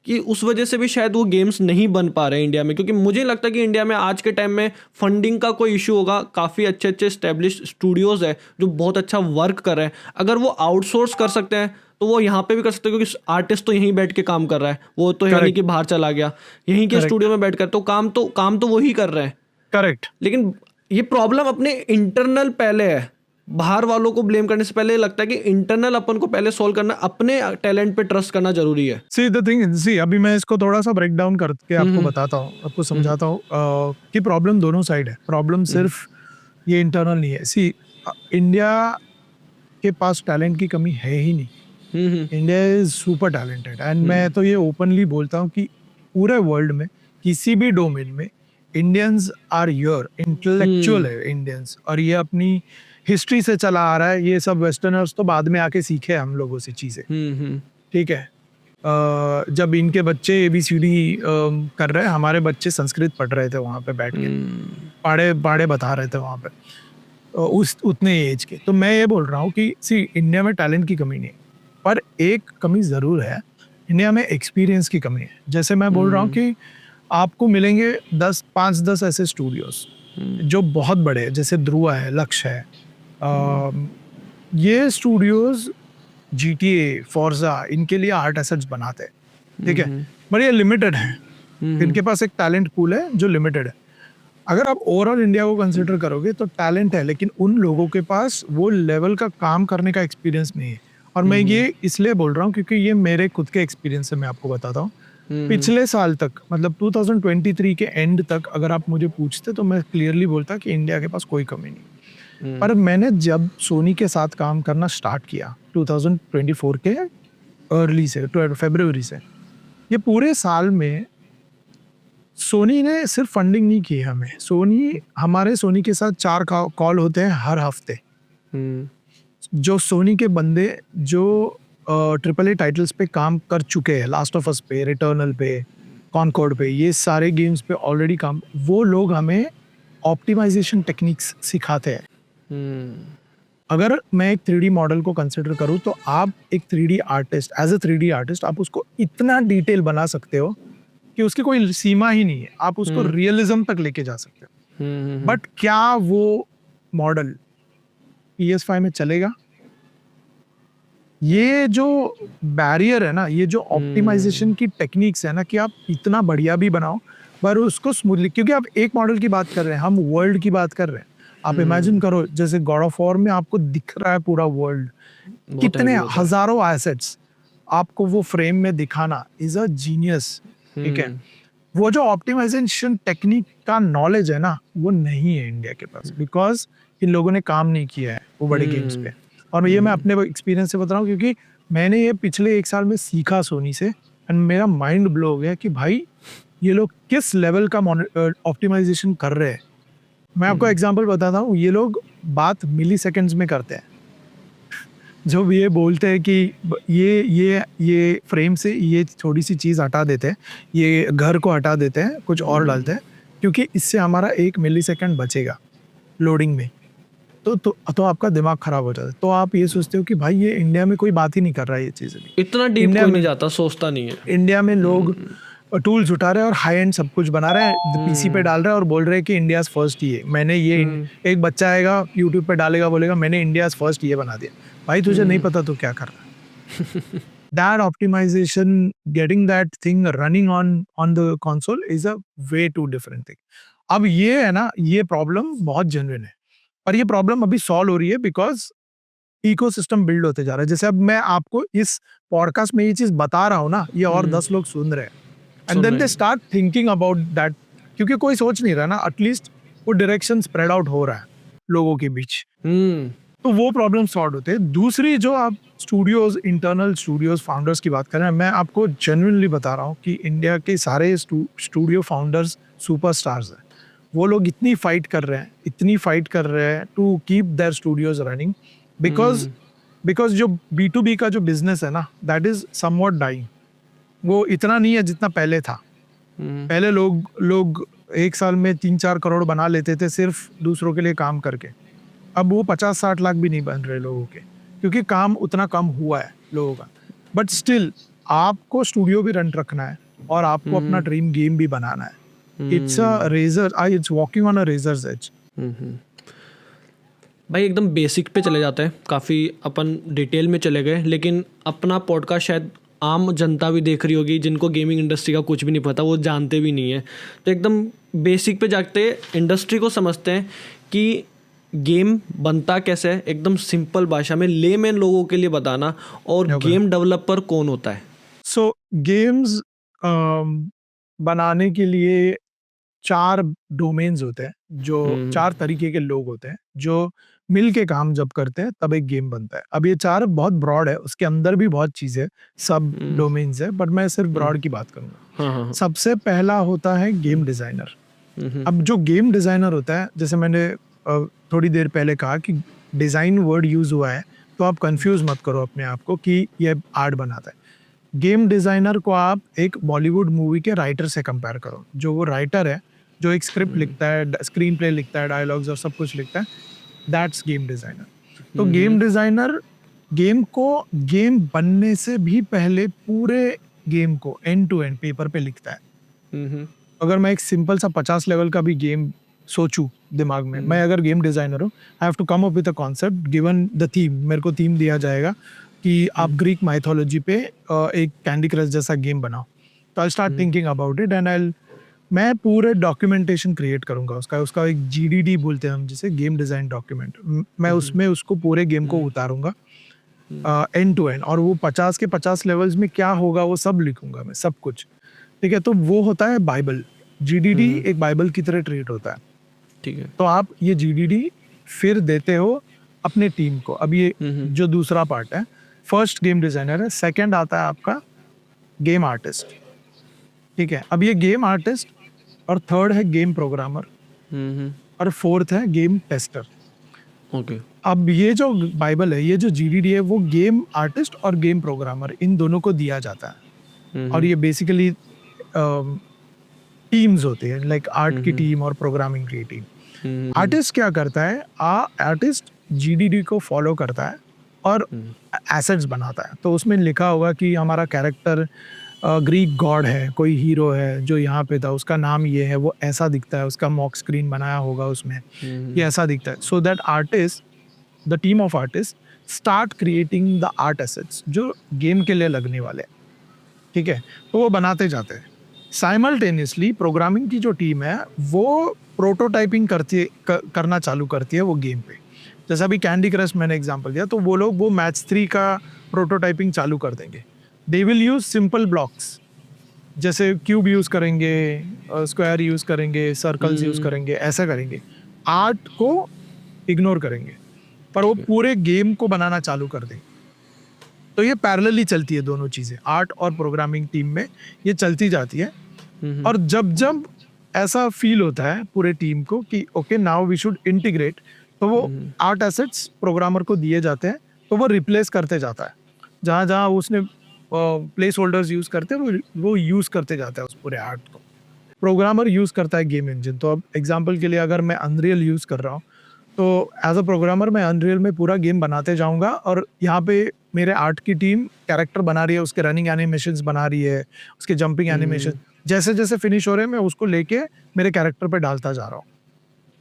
कि उस वजह से भी शायद वो गेम्स नहीं बन पा रहे हैं इंडिया में. क्योंकि मुझे लगता है कि इंडिया में आज के टाइम में फंडिंग का कोई इशू होगा. काफ़ी अच्छे एस्टेब्लिश स्टूडियोज़ है जो बहुत अच्छा वर्क कर रहे हैं. अगर वो आउटसोर्स कर सकते हैं तो वो यहाँ पे भी कर सकते हैं, क्योंकि आर्टिस्ट तो यहीं बैठ के काम कर रहा है. वो तो है नहीं कि बाहर चला गया, यहीं के स्टूडियो में बैठ कर तो काम तो वही कर रहे हैं. करेक्ट. लेकिन ये प्रॉब्लम अपने इंटरनल पहले है. बाहर वालों को ब्लेम करने से पहले लगता है कि इंटरनल अपन को पहले सॉल्व करना, अपने टैलेंट पे ट्रस्ट करना जरूरी है. अभी मैं इसको थोड़ा सा ब्रेक डाउन करके आपको बताता हूँ, आपको समझाता हूँ कि प्रॉब्लम दोनों साइड है. प्रॉब्लम सिर्फ ये इंटरनल नहीं है. इंडिया के पास टैलेंट की कमी है ही नहीं. India is super talented and मैं तो ये ओपनली बोलता हूँ कि पूरे वर्ल्ड में किसी भी डोमेन में इंडियंस आर हियर. इंटेलेक्चुअल है इंडियंस, और ये अपनी हिस्ट्री से चला आ रहा है. ये सब वेस्टर्नर्स तो बाद में आके सीखे हम लोगों से चीजें. ठीक है. जब इनके बच्चे ABCD कर रहे हैं, हमारे बच्चे संस्कृत पढ़ रहे थे वहां पे बैठ के, पाड़े बता रहे थे वहां पे, उस उतने एज के. तो मैं ये बोल रहा हूँ कि इंडिया में टैलेंट की कमी नहीं, पर एक कमी जरूर है. इंडिया में एक्सपीरियंस की कमी है. जैसे मैं बोल रहा हूँ कि आपको मिलेंगे 5-10 ऐसे स्टूडियोज जो बहुत बड़े हैं, जैसे ध्रुवा है, लक्ष्य है. ये स्टूडियोज GTA, फोर्जा, इनके लिए आर्ट एसेट्स बनाते हैं. ठीक है, पर ये लिमिटेड है. इनके पास एक टैलेंट पूल है जो लिमिटेड है. अगर आप ओवरऑल इंडिया को कंसिडर करोगे तो टैलेंट है, लेकिन उन लोगों के पास वो लेवल का काम करने का एक्सपीरियंस नहीं है. और मैं ये इसलिए बोल रहा हूँ क्योंकि ये मेरे खुद के एक्सपीरियंस से मैं आपको बताता हूँ. पिछले साल तक, मतलब 2023 के एंड तक अगर आप मुझे पूछते तो मैं क्लियरली बोलता कि इंडिया के पास कोई कमी नहीं. पर मैंने जब सोनी के साथ काम करना स्टार्ट किया 2024 के अर्ली से, फरवरी से, ये पूरे साल में सोनी ने सिर्फ फंडिंग नहीं की हमें. हमारे सोनी के साथ 4 कॉल होते हैं हर हफ्ते. जो सोनी के बंदे जो AAA टाइटल्स पे काम कर चुके हैं, लास्ट ऑफ अस पे, रिटर्नल पे, कॉनकॉर्ड पे, ये सारे गेम्स पे ऑलरेडी काम, वो लोग हमें ऑप्टिमाइजेशन टेक्निक्स सिखाते हैं. अगर मैं एक 3D मॉडल को कंसिडर करूँ तो आप एक 3D artist, as a 3D artist, आप उसको इतना डिटेल बना सकते हो कि उसकी कोई सीमा ही नहीं है. आप उसको रियलिज्म तक लेके जा सकते हो. बट क्या वो मॉडल PS5 में चलेगा? ये जो बैरियर है ना, ये जो ऑप्टिमाइजेशन की टेक्निक्स है ना, कि आप इतना बढ़िया भी बनाओ पर उसको स्मूथली, क्योंकि आप एक मॉडल की बात कर रहे हैं, हम वर्ल्ड की बात कर रहे हैं. आप इमेजिन करो, जैसे गॉड ऑफ वॉर में आपको दिख रहा है पूरा वर्ल्ड, कितने हजारों एसेट्स आपको वो फ्रेम में दिखाना इज अ जीनियस. ठीक है. वो जो ऑप्टिमाइजेशन टेक्निक का नॉलेज है ना, वो नहीं है इंडिया के पास, बिकॉज इन लोगों ने काम नहीं किया है वो बड़े गेम्स पे. और ये मैं अपने एक्सपीरियंस से बता रहा हूँ, क्योंकि मैंने ये पिछले 1 साल में सीखा सोनी से, एंड मेरा माइंड ब्लो हो गया कि भाई ये लोग किस लेवल का ऑप्टिमाइजेशन कर रहे हैं। मैं आपको एग्जांपल बताता हूँ, ये लोग बात मिली सेकेंड्स में करते हैं। जब ये बोलते हैं कि ये फ्रेम से ये थोड़ी सी चीज़ हटा देते हैं, ये घर को हटा देते हैं, कुछ और डालते हैं, क्योंकि इससे हमारा 1 मिली सेकेंड बचेगा लोडिंग में। तो आपका दिमाग खराब हो जाता है। तो आप ये सोचते हो कि भाई ये इंडिया में कोई बात ही नहीं कर रहा है ये चीज़ें। इतना डीप इंडिया कोई में नहीं जाता, सोचता नहीं है। इंडिया में लोग टूल्स उठा रहे हैं और हाई एंड सब कुछ बना रहे हैं, पीसी पे डाल रहे हैं और बोल रहे हैं कि इंडिया फर्स्ट ये मैंने ये एक बच्चा आएगा यूट्यूब पे डालेगा, बोलेगा मैंने इंडिया फर्स्ट ये बना दिया। भाई तुझे नहीं पता तो क्या कर रहा है। That optimization, getting that thing running on the console is a way too different thing. अब ये है ना, ये प्रॉब्लम बहुत जेन्युइन है और ये प्रॉब्लम अभी सॉल्व हो रही है बिकॉज इकोसिस्टम बिल्ड होते जा रहा है। जैसे अब मैं आपको इस पॉडकास्ट में ये चीज बता रहा हूँ ना, ये और 10 लोग सुन रहे हैं and then they start thinking about that, क्योंकि कोई सोच नहीं रहा ना, एटलीस्ट वो डायरेक्शन स्प्रेड आउट हो रहा है लोगों के बीच। तो वो प्रॉब्लम सॉल्व होते हैं। दूसरी जो आप स्टूडियोज, इंटरनल स्टूडियोज फाउंडर्स की बात कर रहे हैं, मैं आपको जेन्युइनली बता रहा हूँ कि इंडिया के सारे स्टूडियो फाउंडर्स सुपरस्टार्स हैं। वो लोग इतनी फाइट कर रहे हैं to keep their studios running because जो B2B का जो बिजनेस है ना, दैट इज समवॉट डाइंग। वो इतना नहीं है जितना पहले था। पहले लोग एक साल में 3-4 करोड़ बना लेते थे सिर्फ दूसरों के लिए काम करके। अब वो 50-60 लाख भी नहीं बन रहे लोगों के, क्योंकि काम उतना कम हुआ है लोगों का। बट स्टिल आपको स्टूडियो भी रन रखना है और आपको अपना ड्रीम गेम भी बनाना है। It's walking on a razor's edge. भाई एकदम बेसिक पे चले जाते हैं, काफ़ी अपन डिटेल में चले गए, लेकिन अपना पॉडकास्ट शायद आम जनता भी देख रही होगी जिनको गेमिंग इंडस्ट्री का कुछ भी नहीं पता, वो जानते भी नहीं है। तो एकदम बेसिक पे जाते इंडस्ट्री को समझते हैं कि गेम बनता कैसे है, एकदम सिंपल भाषा में लेमैन लोगों के लिए बताना, और गेम डेवलपर कौन होता है। सो गेम्स बनाने के लिए 4 डोमेन्स होते हैं, जो 4 तरीके के लोग होते हैं जो मिल के काम जब करते हैं तब एक गेम बनता है। अब ये 4 बहुत ब्रॉड है, उसके अंदर भी बहुत चीजें सब डोमेन्स है, बट मैं सिर्फ ब्रॉड की बात करूंगा। सबसे पहला होता है गेम डिजाइनर। अब जो गेम डिजाइनर होता है, जैसे मैंने थोड़ी देर पहले कहा कि डिजाइन वर्ड यूज हुआ है, तो आप कंफ्यूज मत करो अपने आप को कि ये आर्ट बनाता है। गेम डिजाइनर को आप एक बॉलीवुड मूवी के राइटर से कंपेयर करो। जो वो राइटर है, जो एक स्क्रिप्ट लिखता है, स्क्रीन प्ले लिखता है, डायलॉग्स और सब कुछ लिखता है, दैट्स गेम डिजाइनर। तो गेम डिजाइनर गेम को गेम बनने से भी पहले पूरे गेम को एंड टू एंड पेपर पे लिखता है। अगर मैं एक सिंपल सा 50 लेवल का भी गेम सोचूं दिमाग में, मैं अगर गेम डिजाइनर हूँ, I have to come up with a concept given the theme. मेरे को थीम दिया जाएगा कि आप ग्रीक माइथोलॉजी पे एक कैंडी क्रश जैसा गेम बनाओ। तो I start thinking about it and मैं पूरे डॉक्यूमेंटेशन क्रिएट करूंगा उसका एक GDD बोलते हैं हम, जिसे गेम डिजाइन डॉक्यूमेंट। मैं उसमें उसको पूरे गेम को उतारूंगा एंड टू एंड, और वो 50 के 50 लेवल्स में क्या होगा वो सब लिखूंगा मैं, सब कुछ। ठीक है, तो वो होता है बाइबल। GDD एक बाइबल की तरह ट्रीट होता है। ठीक है, तो आप ये GDD फिर देते हो अपने टीम को। अब ये जो दूसरा पार्ट है, फर्स्ट गेम डिजाइनर है, सेकंड आता है आपका गेम आर्टिस्ट। ठीक है, अब ये गेम आर्टिस्ट, और थर्ड है गेम प्रोग्रामर, और फोर्थ है गेम टेस्टर। ओके। अब ये जो बाइबल है, ये जो GDD है, वो गेम आर्टिस्ट और गेम प्रोग्रामर इन दोनों को दिया जाता है। और ये बेसिकली टीम्स होती है, लाइक आर्ट की टीम और प्रोग्रामिंग की टीम। आर्टिस्ट क्या करता है, आर्टिस्ट GDD को फॉलो करता है और एसेट्स बनाता है। तो उसमें लिखा होगा कि हमारा कैरेक्टर ग्रीक गॉड है, कोई हीरो है जो यहाँ पे था, उसका नाम ये है, वो ऐसा दिखता है, उसका मॉक स्क्रीन बनाया होगा उसमें, ये ऐसा दिखता है। So that artist, the team of artist start creating the art assets जो गेम के लिए लगने वाले हैं। ठीक है, तो वो बनाते जाते हैं। साइमल्टेनियसली प्रोग्रामिंग की जो टीम है वो प्रोटोटाइपिंग करना चालू करती है वो गेम पे। जैसा अभी कैंडी क्रश मैंने एग्जांपल दिया, तो वो लोग वो मैच 3 का प्रोटोटाइपिंग चालू कर देंगे। They will use simple blocks, जैसे क्यूब यूज करेंगे, स्क्वायर यूज करेंगे, सर्कल्स यूज करेंगे, ऐसा करेंगे। आर्ट को इग्नोर करेंगे, पर वो पूरे गेम को बनाना चालू कर देंगे। तो ये पैरेलली चलती है दोनों चीज़ें, आर्ट और प्रोग्रामिंग टीम में ये चलती जाती है। और जब जब ऐसा फील होता है पूरे टीम को कि okay now we should integrate, तो वो आर्ट एसेट्स प्रोग्रामर को दिए जाते हैं, तो वो रिप्लेस करते जाता है। जहाँ जहाँ उसने प्लेस होल्डर्स यूज करते हैं वो यूज करते जाता है उस पूरे आर्ट को। प्रोग्रामर यूज करता है गेम इंजन। तो अब एग्जांपल के लिए अगर मैं अनरियल यूज कर रहा हूँ, तो एज अ प्रोग्रामर मैं अनरियल में पूरा गेम बनाते जाऊंगा, और यहाँ पे मेरे आर्ट की टीम कैरेक्टर बना रही है, उसके रनिंग एनिमेशंस बना रही है, उसके जंपिंग एनिमेशन जैसे जैसे फिनिश हो रहे हैं मैं उसको लेके मेरे कैरेक्टर पे डालता जा रहा हूँ।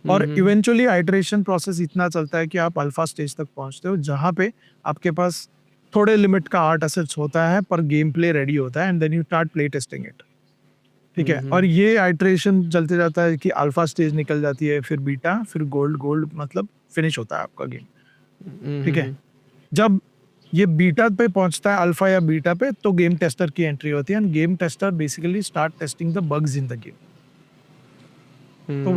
और इवेंचुअली आइटरेशन प्रोसेस इतना चलता है कि आप अल्फा स्टेज तक पहुंचते हो, जहाँ पे आपके पास थोड़े लिमिट का आर्ट एसेट्स होता है पर गेम प्ले रेडी होता है, and then you start play testing it. ठीक है, और ये आइटरेशन चलते जाता है कि अल्फा स्टेज निकल जाती है, फिर बीटा, फिर गोल्ड। गोल्ड मतलब फिनिश होता है आपका गेम। ठीक है, जब ये बीटा पे पहुंचता है, अल्फा या बीटा पे, तो गेम टेस्टर की एंट्री होती है, end game tester basically start testing the bugs in the game. तो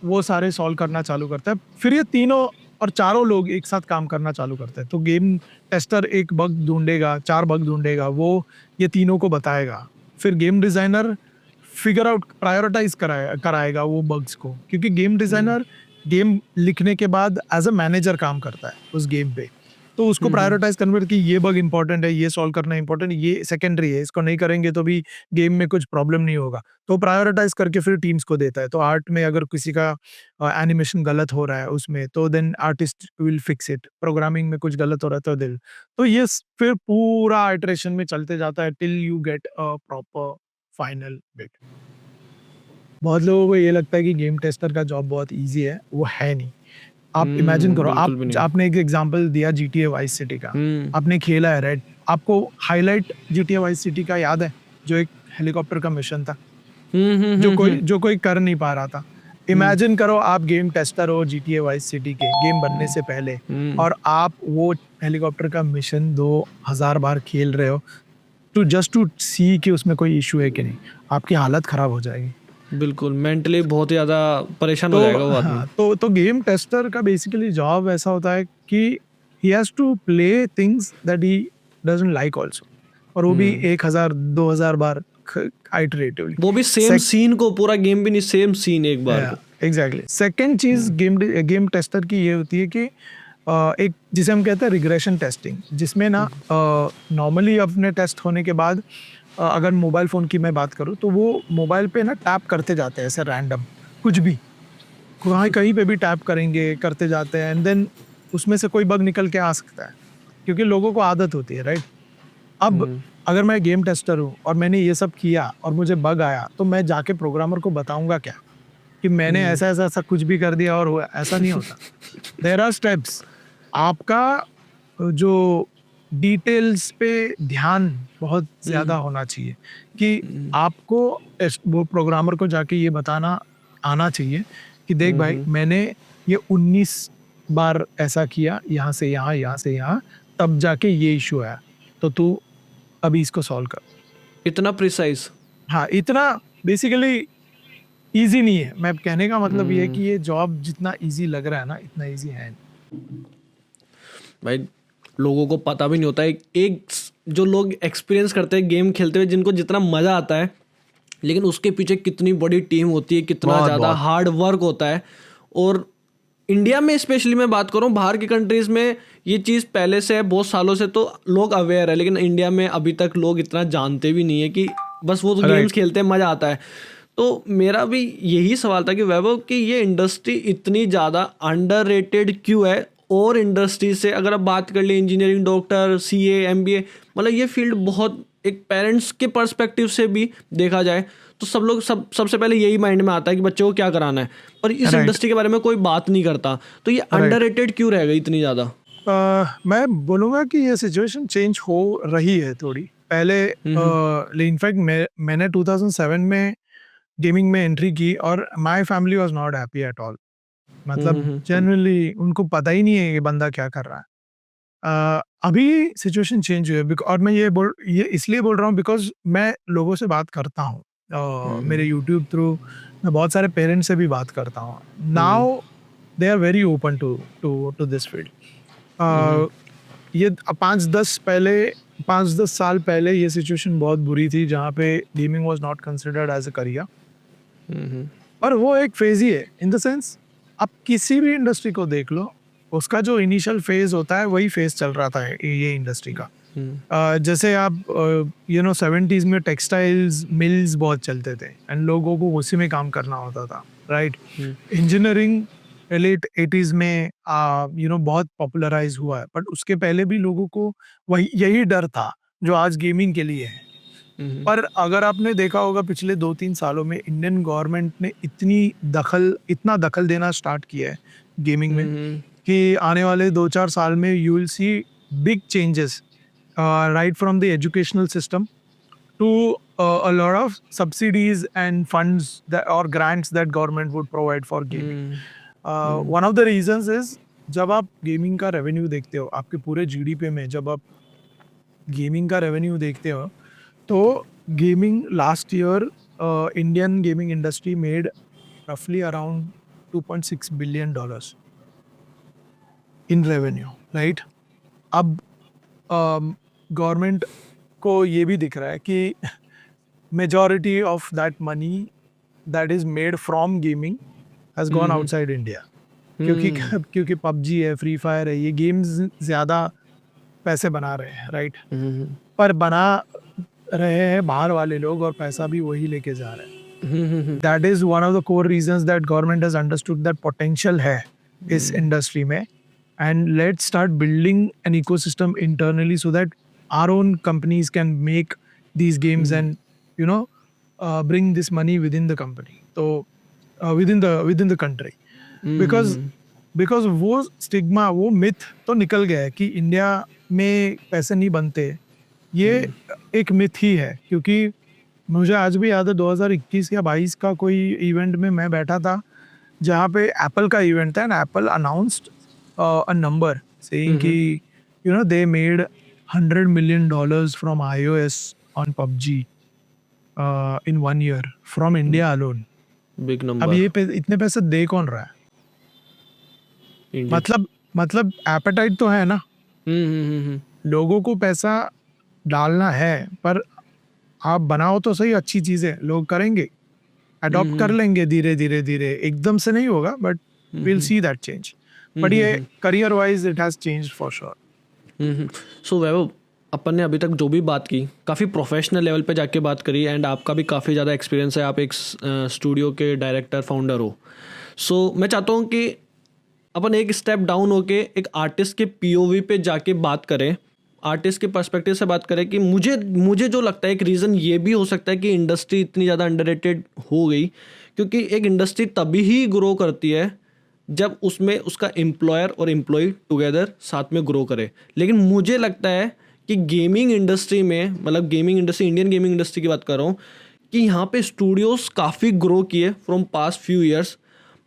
वो सारे सॉल्व करना चालू करता है। फिर ये तीनों और चारों लोग एक साथ काम करना चालू करते हैं। तो गेम टेस्टर एक बग ढूंढेगा, 4 बग ढूंढेगा, वो ये तीनों को बताएगा। फिर game designer figure out, prioritize कराएगा वो बग्स को, क्योंकि गेम डिजाइनर गेम लिखने के बाद एज अ मैनेजर काम करता है उस गेम पे। तो उसको प्रायोरिटाइज करना कि ये बग इंपॉर्टेंट है, ये सॉल्व करना इंपॉर्टेंट है, ये सेकेंडरी है, इसको नहीं करेंगे तो भी गेम में कुछ प्रॉब्लम नहीं होगा। तो प्रायोरिटाइज करके फिर टीम्स को देता है। तो आर्ट में अगर किसी का एनिमेशन गलत हो रहा है उसमें, तो then artist will fix it. Programming में कुछ गलत हो रहा है तो दिल, तो ये फिर पूरा आइटरेशन में चलते जाता है till you get a proper final bit. बहुत लोगों को ये लगता है कि गेम टेस्टर का जॉब बहुत इजी है, वो है नहीं। आप इमेजिन करो, बिल्कुल भी नहीं। आपने एक एग्जांपल दिया GTA वाइस सिटी का, आपने खेला है राइट? आपको हाईलाइट GTA वाइस सिटी का याद है, जो एक हेलीकॉप्टर का मिशन था, जो कोई कर नहीं पा रहा था। इमेजिन करो आप गेम टेस्टर हो GTA वाइस सिटी के गेम बनने से पहले, और आप वो हेलीकॉप्टर का मिशन 2000 बार खेल रहे हो टू सी कि उसमें कोई इशू है कि नहीं। आपकी हालत खराब हो जाएगी। बिल्कुल, मेंटली बहुत ही ज़्यादा परेशान हो जाएगा वो आदमी। हाँ, तो गेम टेस्टर का बेसिकली जॉब ऐसा होता है कि he has to play things that he doesn't like also, और वो भी 1000 2000 बार आइटरेटिवली। वो भी सेम सीन को, पूरा गेम भी नहीं, सेम सीन एक बार को। एग्जैक्टली। सेकंड चीज गेम टेस्टर की ये होती है कि एक जिसे हम कहते हैं रिग्रेशन टेस्टिंग, जिसमें ना नॉर्मली अपने टेस्ट होने के बाद अगर मोबाइल फ़ोन की मैं बात करूँ, तो वो मोबाइल पे ना टैप करते जाते हैं ऐसे रैंडम, कुछ भी कहीं पे भी टैप करेंगे, करते जाते हैं, एंड देन उसमें से कोई बग निकल के आ सकता है, क्योंकि लोगों को आदत होती है राइट। अब अगर मैं गेम टेस्टर हूँ और मैंने ये सब किया और मुझे बग आया, तो मैं जाके प्रोग्रामर को बताऊंगा क्या कि मैंने ऐसा ऐसा ऐसा कुछ भी कर दिया और हुआ? ऐसा नहीं होता। There are steps. आपका जो डिटेल्स पे ध्यान बहुत ज़्यादा होना चाहिए कि आपको वो प्रोग्रामर को जाके ये बताना आना चाहिए कि देख भाई, मैंने ये 19 बार ऐसा किया, यहाँ से यहाँ, यहाँ से यहाँ, तब जाके ये इशू आया, तो तू अभी इसको सॉल्व कर। इतना प्रिसाइज। हाँ, इतना बेसिकली ईजी नहीं है। मैं कहने का मतलब ये है कि ये जॉब जितना ईजी लग रहा है ना, इतना ईजी है नहीं। भाई लोगों को पता भी नहीं होता है, एक जो लोग एक्सपीरियंस करते हैं गेम खेलते हुए, जिनको जितना मज़ा आता है, लेकिन उसके पीछे कितनी बड़ी टीम होती है, कितना ज़्यादा हार्ड वर्क होता है। और इंडिया में स्पेशली मैं बात करूँ, बाहर की कंट्रीज़ में ये चीज़ पहले से है, बहुत सालों से तो लोग अवेयर है, लेकिन इंडिया में अभी तक लोग इतना जानते भी नहीं है कि बस वो तो गेम्स खेलते हैं, मज़ा आता है। तो मेरा भी यही सवाल था कि वैभव कि ये इंडस्ट्री इतनी ज़्यादा अंडररेटेड क्यों है? और इंडस्ट्री से अगर आप बात कर ले, इंजीनियरिंग, डॉक्टर, CA, MBA, मतलब ये फील्ड बहुत, एक पेरेंट्स के पर्सपेक्टिव से भी देखा जाए तो सब लोग सबसे पहले यही माइंड में आता है कि बच्चों को क्या कराना है, पर इस इंडस्ट्री के बारे में कोई बात नहीं करता। तो ये अंडररेटेड क्यों रह गई इतनी ज़्यादा? मैं बोलूँगा कि ये सिचुएशन चेंज हो रही है थोड़ी। पहले इनफैक्ट मैंने 2007 में गेमिंग में एंट्री की और my family was not happy at all. मतलब जनरली उनको पता ही नहीं है ये बंदा क्या कर रहा है। अभी सिचुएशन चेंज हुई है, और मैं ये इसलिए बोल रहा हूँ बिकॉज मैं लोगों से बात करता हूँ, मेरे यूट्यूब थ्रू मैं बहुत सारे पेरेंट्स से भी बात करता हूँ। Now they are very open to this field. ये 5-10 पहले 5-10 साल पहले ये सिचुएशन बहुत बुरी थी जहाँ पे gaming was not considered as a career, पर वो एक फेज ही है इन द सेंस आप किसी भी इंडस्ट्री को देख लो, उसका जो इनिशियल फेज होता है वही फेज चल रहा था ये इंडस्ट्री का। जैसे आप 70s में टेक्सटाइल्स मिल्स बहुत चलते थे एंड लोगों को उसी में काम करना होता था, राइट। इंजीनियरिंग लेट 80s में बहुत पॉपुलराइज हुआ है, बट उसके पहले भी लोगों को वही यही डर था जो आज गेमिंग के लिए है। पर अगर आपने देखा होगा पिछले 2-3 सालों में इंडियन गवर्नमेंट ने इतना दखल देना स्टार्ट किया है गेमिंग में कि आने वाले 2-4 साल में you will see big changes, right from the educational system to a lot of subsidies and funds that or grants that government would provide for gaming. One of the reasons is जब आप gaming का revenue देखते हो आपके पूरे GDP में, जब आप गेमिंग का रेवेन्यू देखते हो तो gaming last year Indian gaming industry made रफली around $2.6 billion in revenue, right. अब गवर्नमेंट को ये भी दिख रहा है कि majority of that money that is made from gaming has gone outside India, क्योंकि पबजी है, फ्री फायर है, ये गेम्स ज़्यादा पैसे बना रहे हैं, राइट। पर बना रहे हैं बाहर वाले लोग और पैसा भी वही लेके जा रहे हैं। That is one of the core reasons that government has understood that potential है इस इंडस्ट्री में, and let's start building an ecosystem internally so that our own companies can make these games and bring this money within the company, so within the country, because वो stigma, वो myth तो निकल गया है कि India में पैसे नहीं बनते। ये एक मिथ ही है, क्योंकि मुझे आज भी याद है 2021 या 22 का कोई इवेंट में मैं बैठा था जहाँ पे एप्पल का इवेंट था and Apple announced a number saying कि they made $100 million from iOS on PUBG in 1 year from India alone. Big number. अब इतने पैसे दे कौन रहा है? मतलब एपेटाइट तो है ना, लोगों को पैसा डालना है, पर आप बनाओ तो सही अच्छी चीजें, लोग करेंगे, अडॉप्ट कर लेंगे धीरे धीरे, एकदम से नहीं होगा, but we'll see that change. But ये career wise it has changed for sure. So Vaibhav, अपन ने अभी तक जो भी बात की काफ़ी प्रोफेशनल लेवल पे जाके बात करी एंड आपका भी काफ़ी ज़्यादा एक्सपीरियंस है, आप एक स्टूडियो के डायरेक्टर फाउंडर हो। सो मैं चाहता हूँ कि अपन एक स्टेप डाउन होके एक आर्टिस्ट के पीओवी पे जाके बात करें, आर्टिस्ट के पर्सपेक्टिव से बात करें कि मुझे जो लगता है एक रीज़न ये भी हो सकता है कि इंडस्ट्री इतनी ज़्यादा अंडररेटेड हो गई, क्योंकि एक इंडस्ट्री तभी ही ग्रो करती है जब उसमें उसका एम्प्लॉयर और एम्प्लॉय टुगेदर साथ में ग्रो करे। लेकिन मुझे लगता है कि गेमिंग इंडस्ट्री में, मतलब gaming industry, Indian gaming industry की बात कर रहा हूँ, कि यहाँ पे स्टूडियोज़ काफ़ी ग्रो किए from past few years,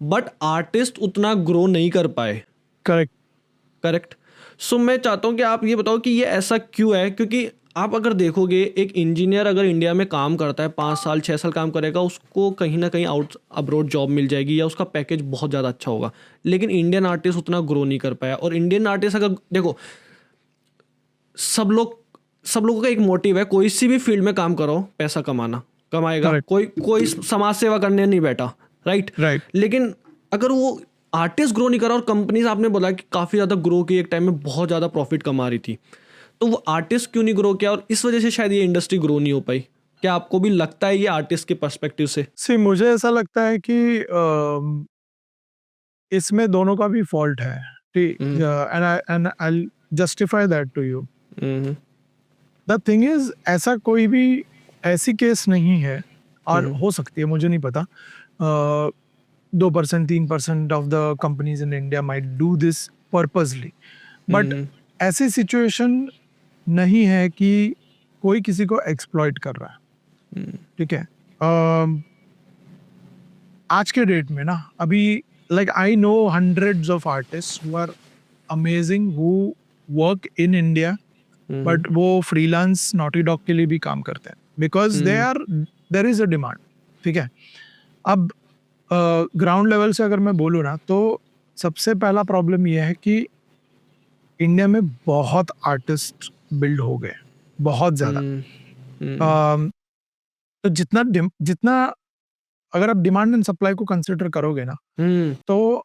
but artist उतना ग्रो नहीं कर पाए। करेक्ट। सो मैं चाहता हूँ कि आप ये बताओ कि ये ऐसा क्यों है, क्योंकि आप अगर देखोगे एक इंजीनियर अगर इंडिया में काम करता है 5 साल 6 साल काम करेगा, उसको कहीं ना कहीं अब्रॉड जॉब मिल जाएगी या उसका पैकेज बहुत ज़्यादा अच्छा होगा, लेकिन इंडियन आर्टिस्ट उतना ग्रो नहीं कर पाया। और इंडियन आर्टिस्ट अगर देखो, सब लोगों का एक मोटिव है, कोई सी भी फील्ड में काम करो पैसा कमाएगा, कोई समाज सेवा करने नहीं बैठा, राइट। लेकिन अगर वो आर्टिस्ट ग्रो नहीं करा और कंपनीज, आपने बोला कि काफ़ी ज़्यादा ग्रो की, एक टाइम में बहुत ज़्यादा प्रॉफिट कमा रही थी, तो वो आर्टिस्ट क्यों नहीं ग्रो किया और इस वजह से शायद ये इंडस्ट्री ग्रो नहीं हो पाई? क्या आपको भी लगता है ये आर्टिस्ट के पर्सपेक्टिव से? मुझे ऐसा लगता है कि इसमें दोनों का भी फॉल्ट है, ठीक, and I will justify that to you. The thing is, ऐसा कोई भी ऐसी केस नहीं है, और हो सकती है, मुझे नहीं पता, 2% 3% of the companies in India might do this purposely, but ऐसी सिचुएशन नहीं है कि कोई किसी को एक्सप्लॉइट कर रहा है, ठीक है। आज के डेट में ना, अभी like I know hundreds of artists who are amazing, who work in India, but वो फ्रीलांस नॉटी डॉग के लिए भी काम करते हैं, because there is a demand, ठीक है। अब ग्राउंड लेवल से अगर मैं बोलूँ ना, तो सबसे पहला प्रॉब्लम यह है कि इंडिया में बहुत आर्टिस्ट बिल्ड हो गए, बहुत ज़्यादा। अम, तो जितना अगर आप डिमांड एंड सप्लाई को कंसिडर करोगे ना, तो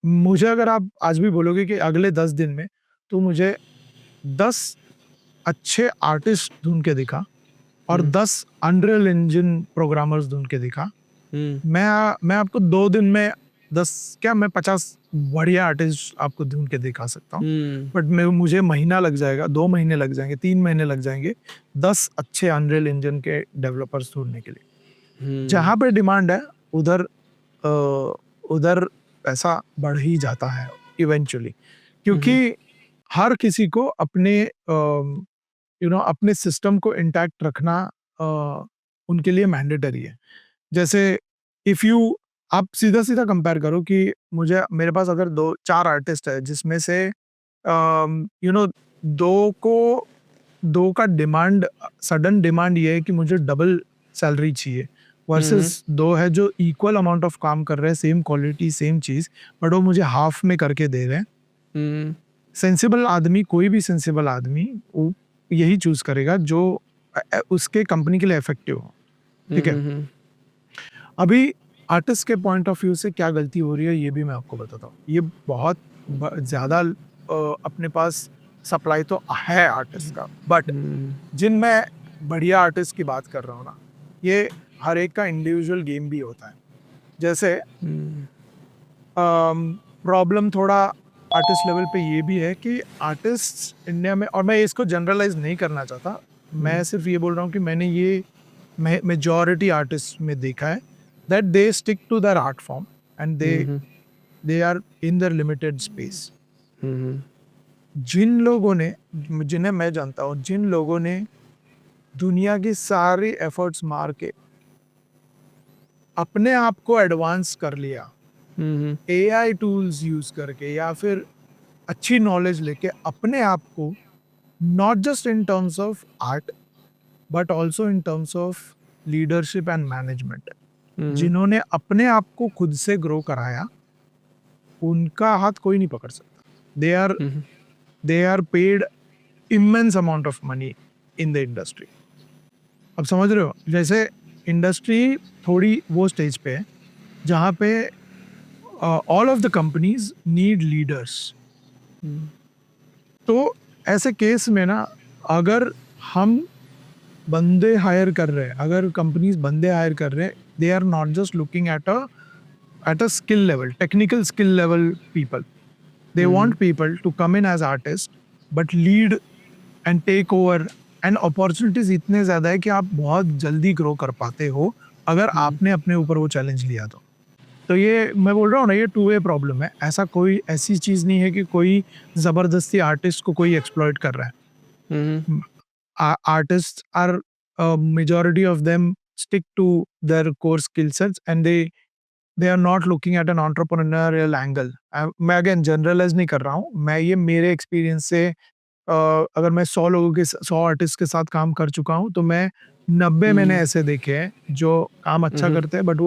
मुझे अगर आप आज भी बोलोगे कि अगले 10 दिन में तो मुझे 10 अच्छे आर्टिस्ट ढूंढ के दिखा और 10 अनरियल इंजन प्रोग्रामर्स ढूंढ के दिखा, मैं आपको 2 दिन में 10 क्या मैं 50 बढ़िया आर्टिस्ट आपको ढूंढ के दिखा सकता हूँ। बट मुझे महीना लग जाएगा, 2 महीने लग जाएंगे, 3 महीने लग जाएंगे 10 अच्छे अनरियल इंजन के डेवलपर्स ढूंढने के लिए। जहाँ पे डिमांड है उधर उधर पैसा बढ़ ही जाता है इवेंचुअली, क्योंकि हर किसी को अपने अपने सिस्टम को इंटैक्ट रखना उनके लिए मैंडेटरी है। जैसे इफ यू आप सीधा सीधा कंपेयर करो कि मेरे पास अगर 2-4 आर्टिस्ट है जिसमें से दो का डिमांड, सडन डिमांड ये है कि मुझे डबल सैलरी चाहिए, वर्सेस 2 है जो इक्वल अमाउंट ऑफ काम कर रहे हैं, सेम क्वालिटी सेम चीज, बट वो मुझे हाफ में करके दे रहे हैं। सेंसिबल आदमी, कोई भी सेंसिबल आदमी वो यही चूज करेगा जो उसके कंपनी के लिए इफेक्टिव हो। ठीक है, अभी आर्टिस्ट के पॉइंट ऑफ व्यू से क्या गलती हो रही है ये भी मैं आपको बताता हूँ। ये बहुत ज़्यादा अपने पास सप्लाई तो है आर्टिस्ट का, बट जिन मैं बढ़िया आर्टिस्ट की बात कर रहा हूँ ना, ये हर एक का इंडिविजुअल गेम भी होता है। जैसे प्रॉब्लम थोड़ा आर्टिस्ट लेवल पे ये भी है कि आर्टिस्ट इंडिया में, और मैं इसको जनरलाइज नहीं करना चाहता, मैं सिर्फ ये बोल रहा हूँ कि मैंने ये मेजॉरिटी आर्टिस्ट में देखा है that they stick to their art form and they are in their limited space. जिन लोगों ने, जिन्हें मैं जानता हूँ, जिन लोगों ने दुनिया की सारी एफर्ट्स मार के अपने आप को एडवांस कर लिया, AI टूल्स यूज करके या फिर अच्छी नॉलेज लेके अपने आप को, not just in terms of art but also in terms of leadership and management, जिन्होंने अपने आप को खुद से ग्रो कराया, उनका हाथ कोई नहीं पकड़ सकता। They are paid immense amount of money in the industry. अब समझ रहे हो, जैसे इंडस्ट्री थोड़ी वो स्टेज पे है जहाँ पे all of the companies need leaders. तो ऐसे केस में ना, अगर हम बंदे हायर कर रहे हैं, अगर कंपनीज बंदे हायर कर रहे हैं, they are not just looking at a skill level, technical skill level people. They want people to come in as artists but lead and take over, and opportunities इतने ज़्यादा है कि आप बहुत जल्दी ग्रो कर पाते हो अगर आपने अपने ऊपर वो चैलेंज लिया तो ये मैं बोल रहा हूँ ना, ये 2 वे प्रॉब्लम है। ऐसी चीज़ नहीं है कि कोई ज़बरदस्ती आर्टिस्ट को कोई एक्सप्लॉइट कर रहा है। Artists are majority of them stick to their core skill sets and they are not looking at an entrepreneurial angle. मैं अगेन जनरलाइज नहीं कर रहा हूँ, मैं ये मेरे एक्सपीरियंस से अगर मैं 100 आर्टिस्ट के साथ काम कर चुका हूँ तो मैं 90 मैंने ऐसे देखे हैं जो काम अच्छा करते हैं, बट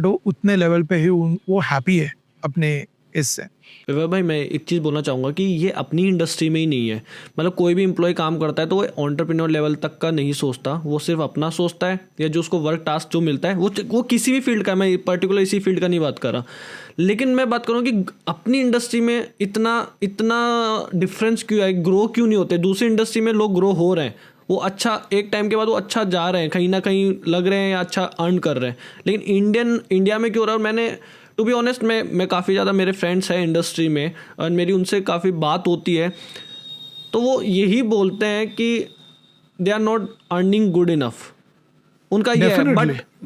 वो उतने लेवल पे ही वो हैप्पी है अपने इससे। विभा भाई, मैं एक चीज़ बोलना चाहूँगा कि ये अपनी इंडस्ट्री में ही नहीं है, मतलब कोई भी एम्प्लॉय काम करता है तो वो एंटरप्रेन्योर लेवल तक का नहीं सोचता, वो सिर्फ अपना सोचता है, या जो उसको वर्क टास्क जो मिलता है वो किसी भी फील्ड का, मैं पर्टिकुलर इसी फील्ड का नहीं बात कर रहा, लेकिन मैं बात करूँ कि अपनी इंडस्ट्री में इतना डिफरेंस क्यों है, ग्रो क्यों नहीं होते। दूसरी इंडस्ट्री में लोग ग्रो हो रहे हैं, वो अच्छा एक टाइम के बाद वो अच्छा जा रहे हैं, कहीं ना कहीं लग रहे हैं या अच्छा अर्न कर रहे हैं, लेकिन इंडिया में क्यों हो रहा है। और मैंने टू बी ऑनेस्ट मैं काफ़ी ज़्यादा, मेरे फ्रेंड्स हैं इंडस्ट्री में और मेरी उनसे काफ़ी बात होती है, तो वो यही बोलते हैं कि they are not earning good enough. उनका ये है,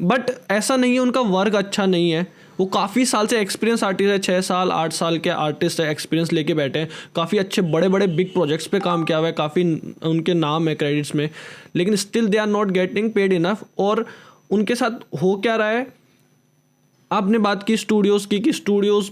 बट ऐसा नहीं है उनका वर्क अच्छा नहीं है, वो काफ़ी साल से एक्सपीरियंस आर्टिस्ट है, 6 साल 8 साल के आर्टिस्ट है, एक्सपीरियंस लेके बैठे हैं, काफ़ी अच्छे बड़े बड़े बिग प्रोजेक्ट्स पे काम किया हुआ है, काफ़ी उनके नाम है क्रेडिट्स में, लेकिन still they are not getting paid enough. और उनके साथ हो क्या रहा है, आपने बात की स्टूडियोज़ की कि स्टूडियोज़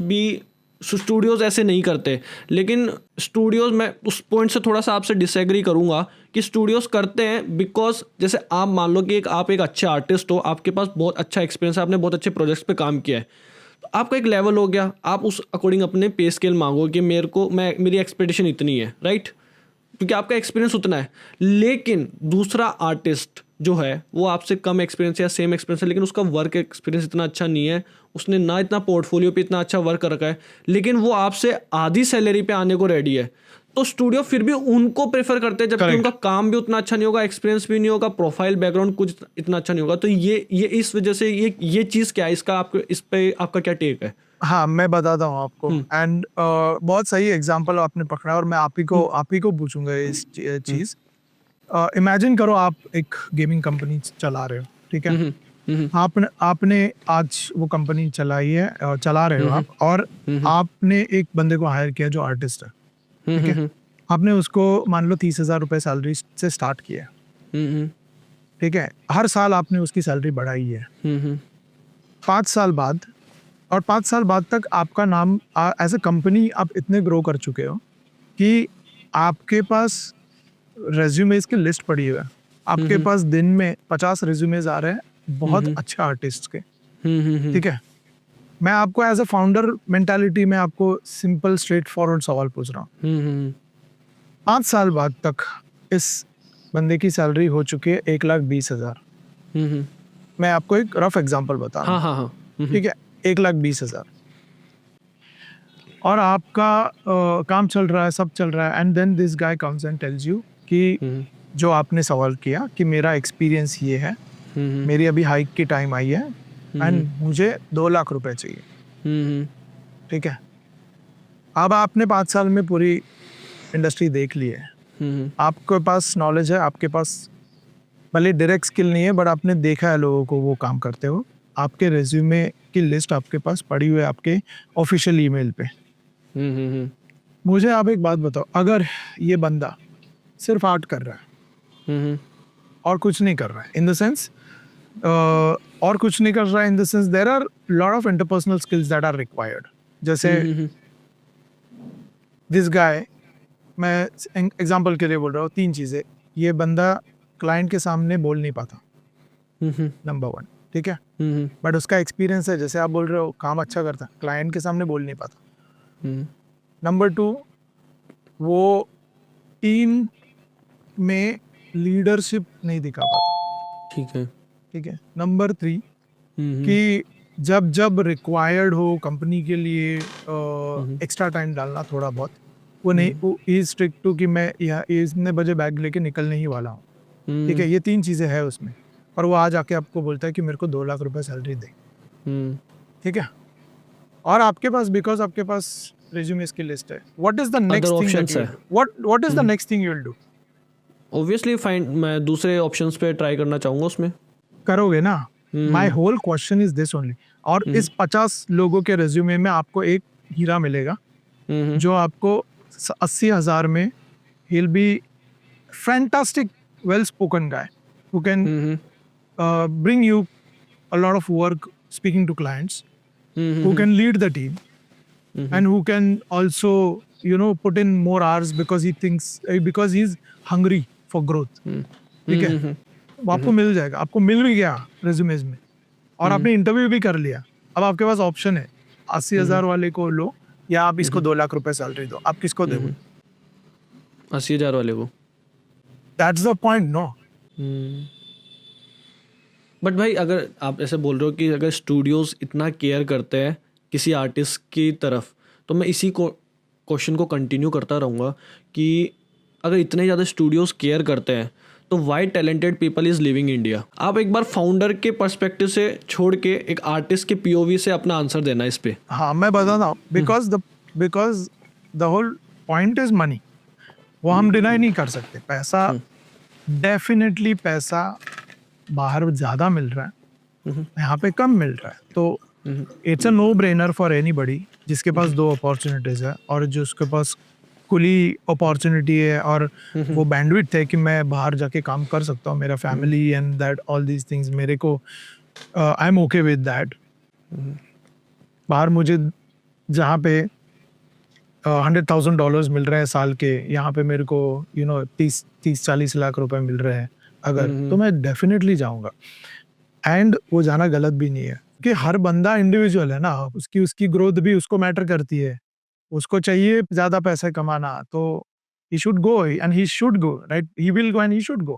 ऐसे नहीं करते, लेकिन स्टूडियोज़, मैं उस पॉइंट से थोड़ा सा आपसे डिसएग्री करूँगा कि स्टूडियोज़ करते हैं बिकॉज जैसे आप मान लो कि आप एक अच्छे आर्टिस्ट हो, आपके पास बहुत अच्छा एक्सपीरियंस है, आपने बहुत अच्छे प्रोजेक्ट्स पे काम किया है, तो आपका एक लेवल हो गया, आप उस अकॉर्डिंग अपने पे स्केल मांगो कि मेरी एक्सपेक्टेशन इतनी है, राइट। क्योंकि आपका एक्सपीरियंस उतना है, लेकिन दूसरा आर्टिस्ट जो है वो आपसे कम एक्सपीरियंस या सेम एक्सपीरियंस है, लेकिन उसका वर्क एक्सपीरियंस इतना अच्छा नहीं है, उसने ना इतना पोर्टफोलियो पे इतना अच्छा वर्क कर रखा है, लेकिन वो आपसे आधी सैलरी पे आने को रेडी है, तो स्टूडियो फिर भी उनको प्रेफर करते हैं, जबकि Correct. उनका काम भी उतना अच्छा नहीं होगा, एक्सपीरियंस भी नहीं होगा, प्रोफाइल बैकग्राउंड कुछ इतना अच्छा नहीं होगा। तो ये इस वजह से ये चीज़ क्या है, इसका आपको इस पे आपका क्या टेक है? हाँ, मैं बताता हूँ आपको। एंड बहुत सही एग्जांपल आपने पकड़ा और मैं आप ही को पूछूंगा इस चीज। इमेजिन करो आप एक गेमिंग कंपनी चला रहे हो, ठीक है? आपने आपने आज वो कंपनी चलाई है, चला रहे हो आप, और आपने एक बंदे को हायर किया जो आर्टिस्ट है, ठीक है? आपने उसको मान लो 30,000 रुपए सैलरी से स्टार्ट किया है, ठीक है? हर साल आपने उसकी सैलरी बढ़ाई है। 5 साल बाद, और 5 साल बाद तक आपका नाम एज ए कंपनी आप इतने ग्रो कर चुके हो कि आपके पास रेज्यूमेज की लिस्ट पड़ी हुई है। आपके पास दिन में 50 रेज्यूमेज आ रहे हैं बहुत अच्छे आर्टिस्ट के, ठीक है? मैं आपको एज ए फाउंडर मेंटालिटी में आपको सिंपल स्ट्रेट फॉरवर्ड सवाल पूछ रहा हूँ। 5 साल बाद तक इस बंदे की सैलरी हो चुकी है 1,20,000। मैं आपको एक रफ एग्जांपल बता रहा हूँ, हाँ हाँ हाँ। ठीक है? 1,20,000 और आपका काम चल रहा है, सब चल रहा है, and then this guy comes and tells you कि जो आपने सवाल किया कि मेरा एक्सपीरियंस ये है, मेरी अभी हाइक की टाइम आई है एंड मुझे 2 लाख रुपए चाहिए, ठीक है? अब आपने 5 साल में पूरी इंडस्ट्री देख ली है, आपके पास नॉलेज है, आपके पास भले डायरेक्ट स्किल नहीं है बट आपने देखा है लोगों को वो काम करते हो, आपके रेज्यूमे की लिस्ट आपके पास पड़ी हुई है आपके ऑफिशियल ईमेल पे। मुझे आप एक बात बताओ, अगर ये बंदा सिर्फ आर्ट कर रहा है और कुछ नहीं कर रहा है, इन द सेंस और कुछ नहीं कर रहा है in the sense there are lot of interpersonal skills that are required, जैसे दिस गाय, मैं एग्जांपल के लिए बोल रहा हूँ, 3 चीज़ें। ये बंदा क्लाइंट के सामने बोल नहीं पाता, नंबर 1, ठीक है? बट उसका एक्सपीरियंस है, जैसे आप बोल रहे हो काम अच्छा करता है, क्लाइंट के सामने बोल नहीं पाता। नंबर 2, वो टीम में लीडरशिप नहीं दिखा पाता, ठीक है। ठीक है? नंबर 3 कि जब जब रिक्वायर्ड हो कंपनी के लिए एक्स्ट्रा टाइम डालना थोड़ा बहुत, वो नहीं, वो इज स्ट्रिक्ट टू कि मैं यहाँ इतने बजे बैग लेके निकलने ही वाला हूँ, ठीक है? ये 3 चीज़ें हैं उसमें, और वो आज आके आपको बोलता है कि मेरे को 2 लाख रुपए सैलरी दे, ठीक है? और आपके पास, बिकॉज आपके पास रिज्यूमेस की लिस्ट है, what is the next thing options that you है। What is the next thing you will do? Obviously fine, मैं दूसरे ऑप्शंस पे ट्राई करना चाहूँगा उसमें। करोगे ना? My whole question is this only. और इस 50 लोगों के रिज्यूमे में आपको एक हीरा मिलेगा जो आपको 80,000 में, he'll be fantastic, well spoken guy who can bring you a lot of work speaking to clients, who can lead the team, and who can also put in more hours because because he's hungry for growth, ठीक है? वो आपको मिल जाएगा, आपको मिल भी गया resumes में, और आपने इंटरव्यू भी कर लिया। अब आपके पास ऑप्शन है, 80,000 वाले को लो या आप इसको 2 लाख रुपए सैलरी दो, आप किसको दोगे? 80,000 वाले को। That's the point, no? But भाई अगर आप ऐसे बोल रहे हो कि अगर स्टूडियोज इतना केयर करते हैं किसी आर्टिस्ट की तरफ, तो मैं इसी को क्वेश्चन को कंटिन्यू करता रहूँगा कि अगर इतने ज़्यादा स्टूडियोज केयर करते हैं तो why talented people is leaving India? आप एक बार फाउंडर के पर्सपेक्टिव से छोड़ के एक आर्टिस्ट के पीओवी से अपना आंसर देना इस पे। हाँ, मैं बताता हूँ, because the whole point is money. वो हम डिनाई नहीं कर सकते। पैसा, डेफिनेटली पैसा बाहर ज़्यादा मिल रहा है, यहाँ पे कम मिल रहा है, तो it's a no brainer for anybody जिसके पास 2 अपॉर्चुनिटीज है और जिसके पास खुली अपॉर्चुनिटी है और वो बैंडविड्थ है कि मैं बाहर जाके काम कर सकता हूँ, मेरा family and that all these things, मेरे को I am okay with that. बाहर मुझे जहाँ पे $100,000 मिल रहे हैं साल के, यहाँ पे मेरे को 30-40 लाख रुपए मिल रहे हैं अगर, तो मैं डेफिनेटली जाऊँगा। एंड वो जाना गलत भी नहीं है कि हर बंदा इंडिविजुअल है ना, उसकी ग्रोथ भी उसको मैटर करती है, उसको चाहिए ज़्यादा पैसे कमाना, तो he should go and he should go, right? He will go and he should go.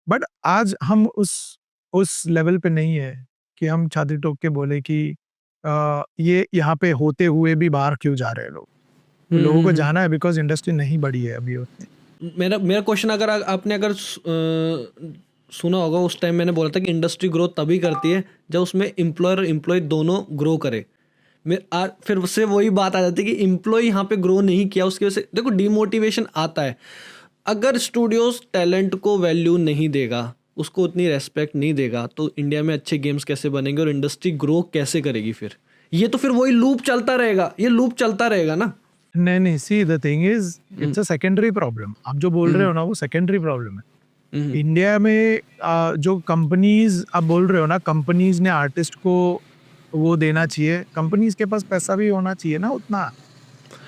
But आज हम उस लेवल पे नहीं है कि हम छाती ठोक के बोले कि ये यहाँ पे होते हुए भी बाहर क्यों जा रहे हैं लोग. लोगों को जाना है बिकॉज इंडस्ट्री नहीं बढ़ी है अभी उतनी. मेरा क्वेश्चन अगर आपने सुना होगा, उस टाइम मैंने बोला था कि इंडस्ट्री ग्रोथ तभी करती है जब उसमें एम्प्लॉयर और एम्प्लॉय दोनों ग्रो करे. फिर उससे वही बात आ जाती है कि एम्प्लॉय यहाँ पे ग्रो नहीं किया, उसकी वजह से देखो डिमोटिवेशन आता है. अगर स्टूडियोज टैलेंट को वैल्यू नहीं देगा, उसको उतनी रेस्पेक्ट नहीं देगा, तो इंडिया में अच्छे गेम्स कैसे बनेंगे और इंडस्ट्री ग्रो कैसे करेगी? फिर ये तो फिर वही लूप चलता रहेगा, ये लूप चलता रहेगा ना. नहीं, see the thing is it's a secondary problem. आप जो बोल रहे हो ना वो सेकेंडरी प्रॉब्लम है. इंडिया में जो कंपनीज आप बोल रहे हो ना, कंपनीज ने आर्टिस्ट को वो देना चाहिए. कंपनीज के पास पैसा भी होना चाहिए ना उतना,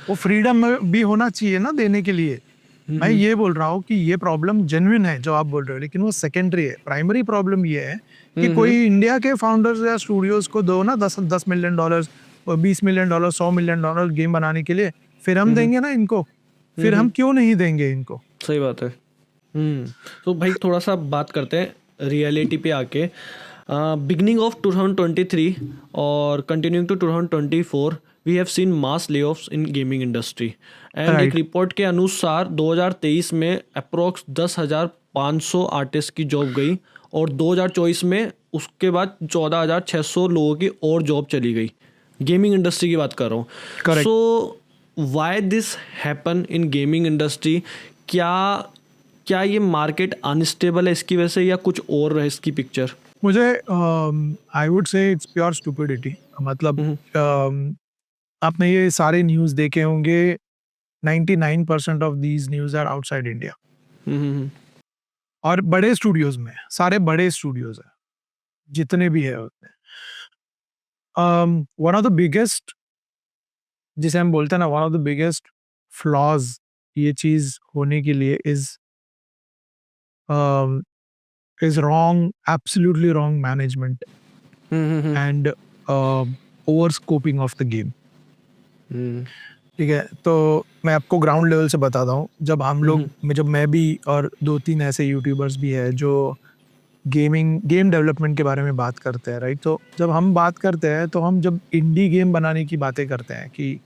वो फ्रीडम भी होना चाहिए ना देने के लिए. मैं ये बोल रहा हूँ कि ये प्रॉब्लम जेन्युइन है जो आप बोल रहे हो, लेकिन वो सेकेंडरी है. प्राइमरी प्रॉब्लम ये है कि कोई इंडिया के फाउंडर्स या स्टूडियोज को दो ना $10 मिलियन, $20 मिलियन, $100 मिलियन गेम बनाने के लिए, फिर हम देंगे ना इनको. फिर हम क्यों नहीं देंगे इनको? सही बात है. तो भाई थोड़ा सा बात करते हैं रियलिटी पे आके. बिगनिंग ऑफ 2023 और continuing to 2024 we have seen mass layoffs in gaming industry. And एक रिपोर्ट के अनुसार 2023 में अप्रोक्स 10,500 आर्टिस्ट की जॉब गई और 2024 में उसके बाद 14,600 लोगों की और जॉब चली गई. गेमिंग इंडस्ट्री की बात कर रहा हूँ. So why this happen in gaming industry? क्या ये मार्केट अनस्टेबल है इसकी वजह से, या कुछ और है इसकी पिक्चर? मुझे I would say it's pure stupidity. मतलब आपने ये सारे न्यूज़ देखे होंगे. 99% of these news are outside India. और बड़े स्टूडियोज में, सारे बड़े स्टूडियोज हैं जितने भी है उतने. वन ऑफ द बिगेस्ट, जिसे हम बोलते हैं ना, one of the biggest flaws ये चीज होने के लिए is wrong, absolutely wrong management and over scoping of the game. ठीक है, तो मैं आपको ग्राउंड लेवल से बताता हूँ. जब हम लोग जब मैं भी और 2-3 ऐसे यूट्यूबर्स भी हैं जो गेम डेवलपमेंट के बारे में बात करते हैं, राइट. तो जब हम बात करते हैं तो हम जब इंडी गेम बनाने की बातें करते हैं कि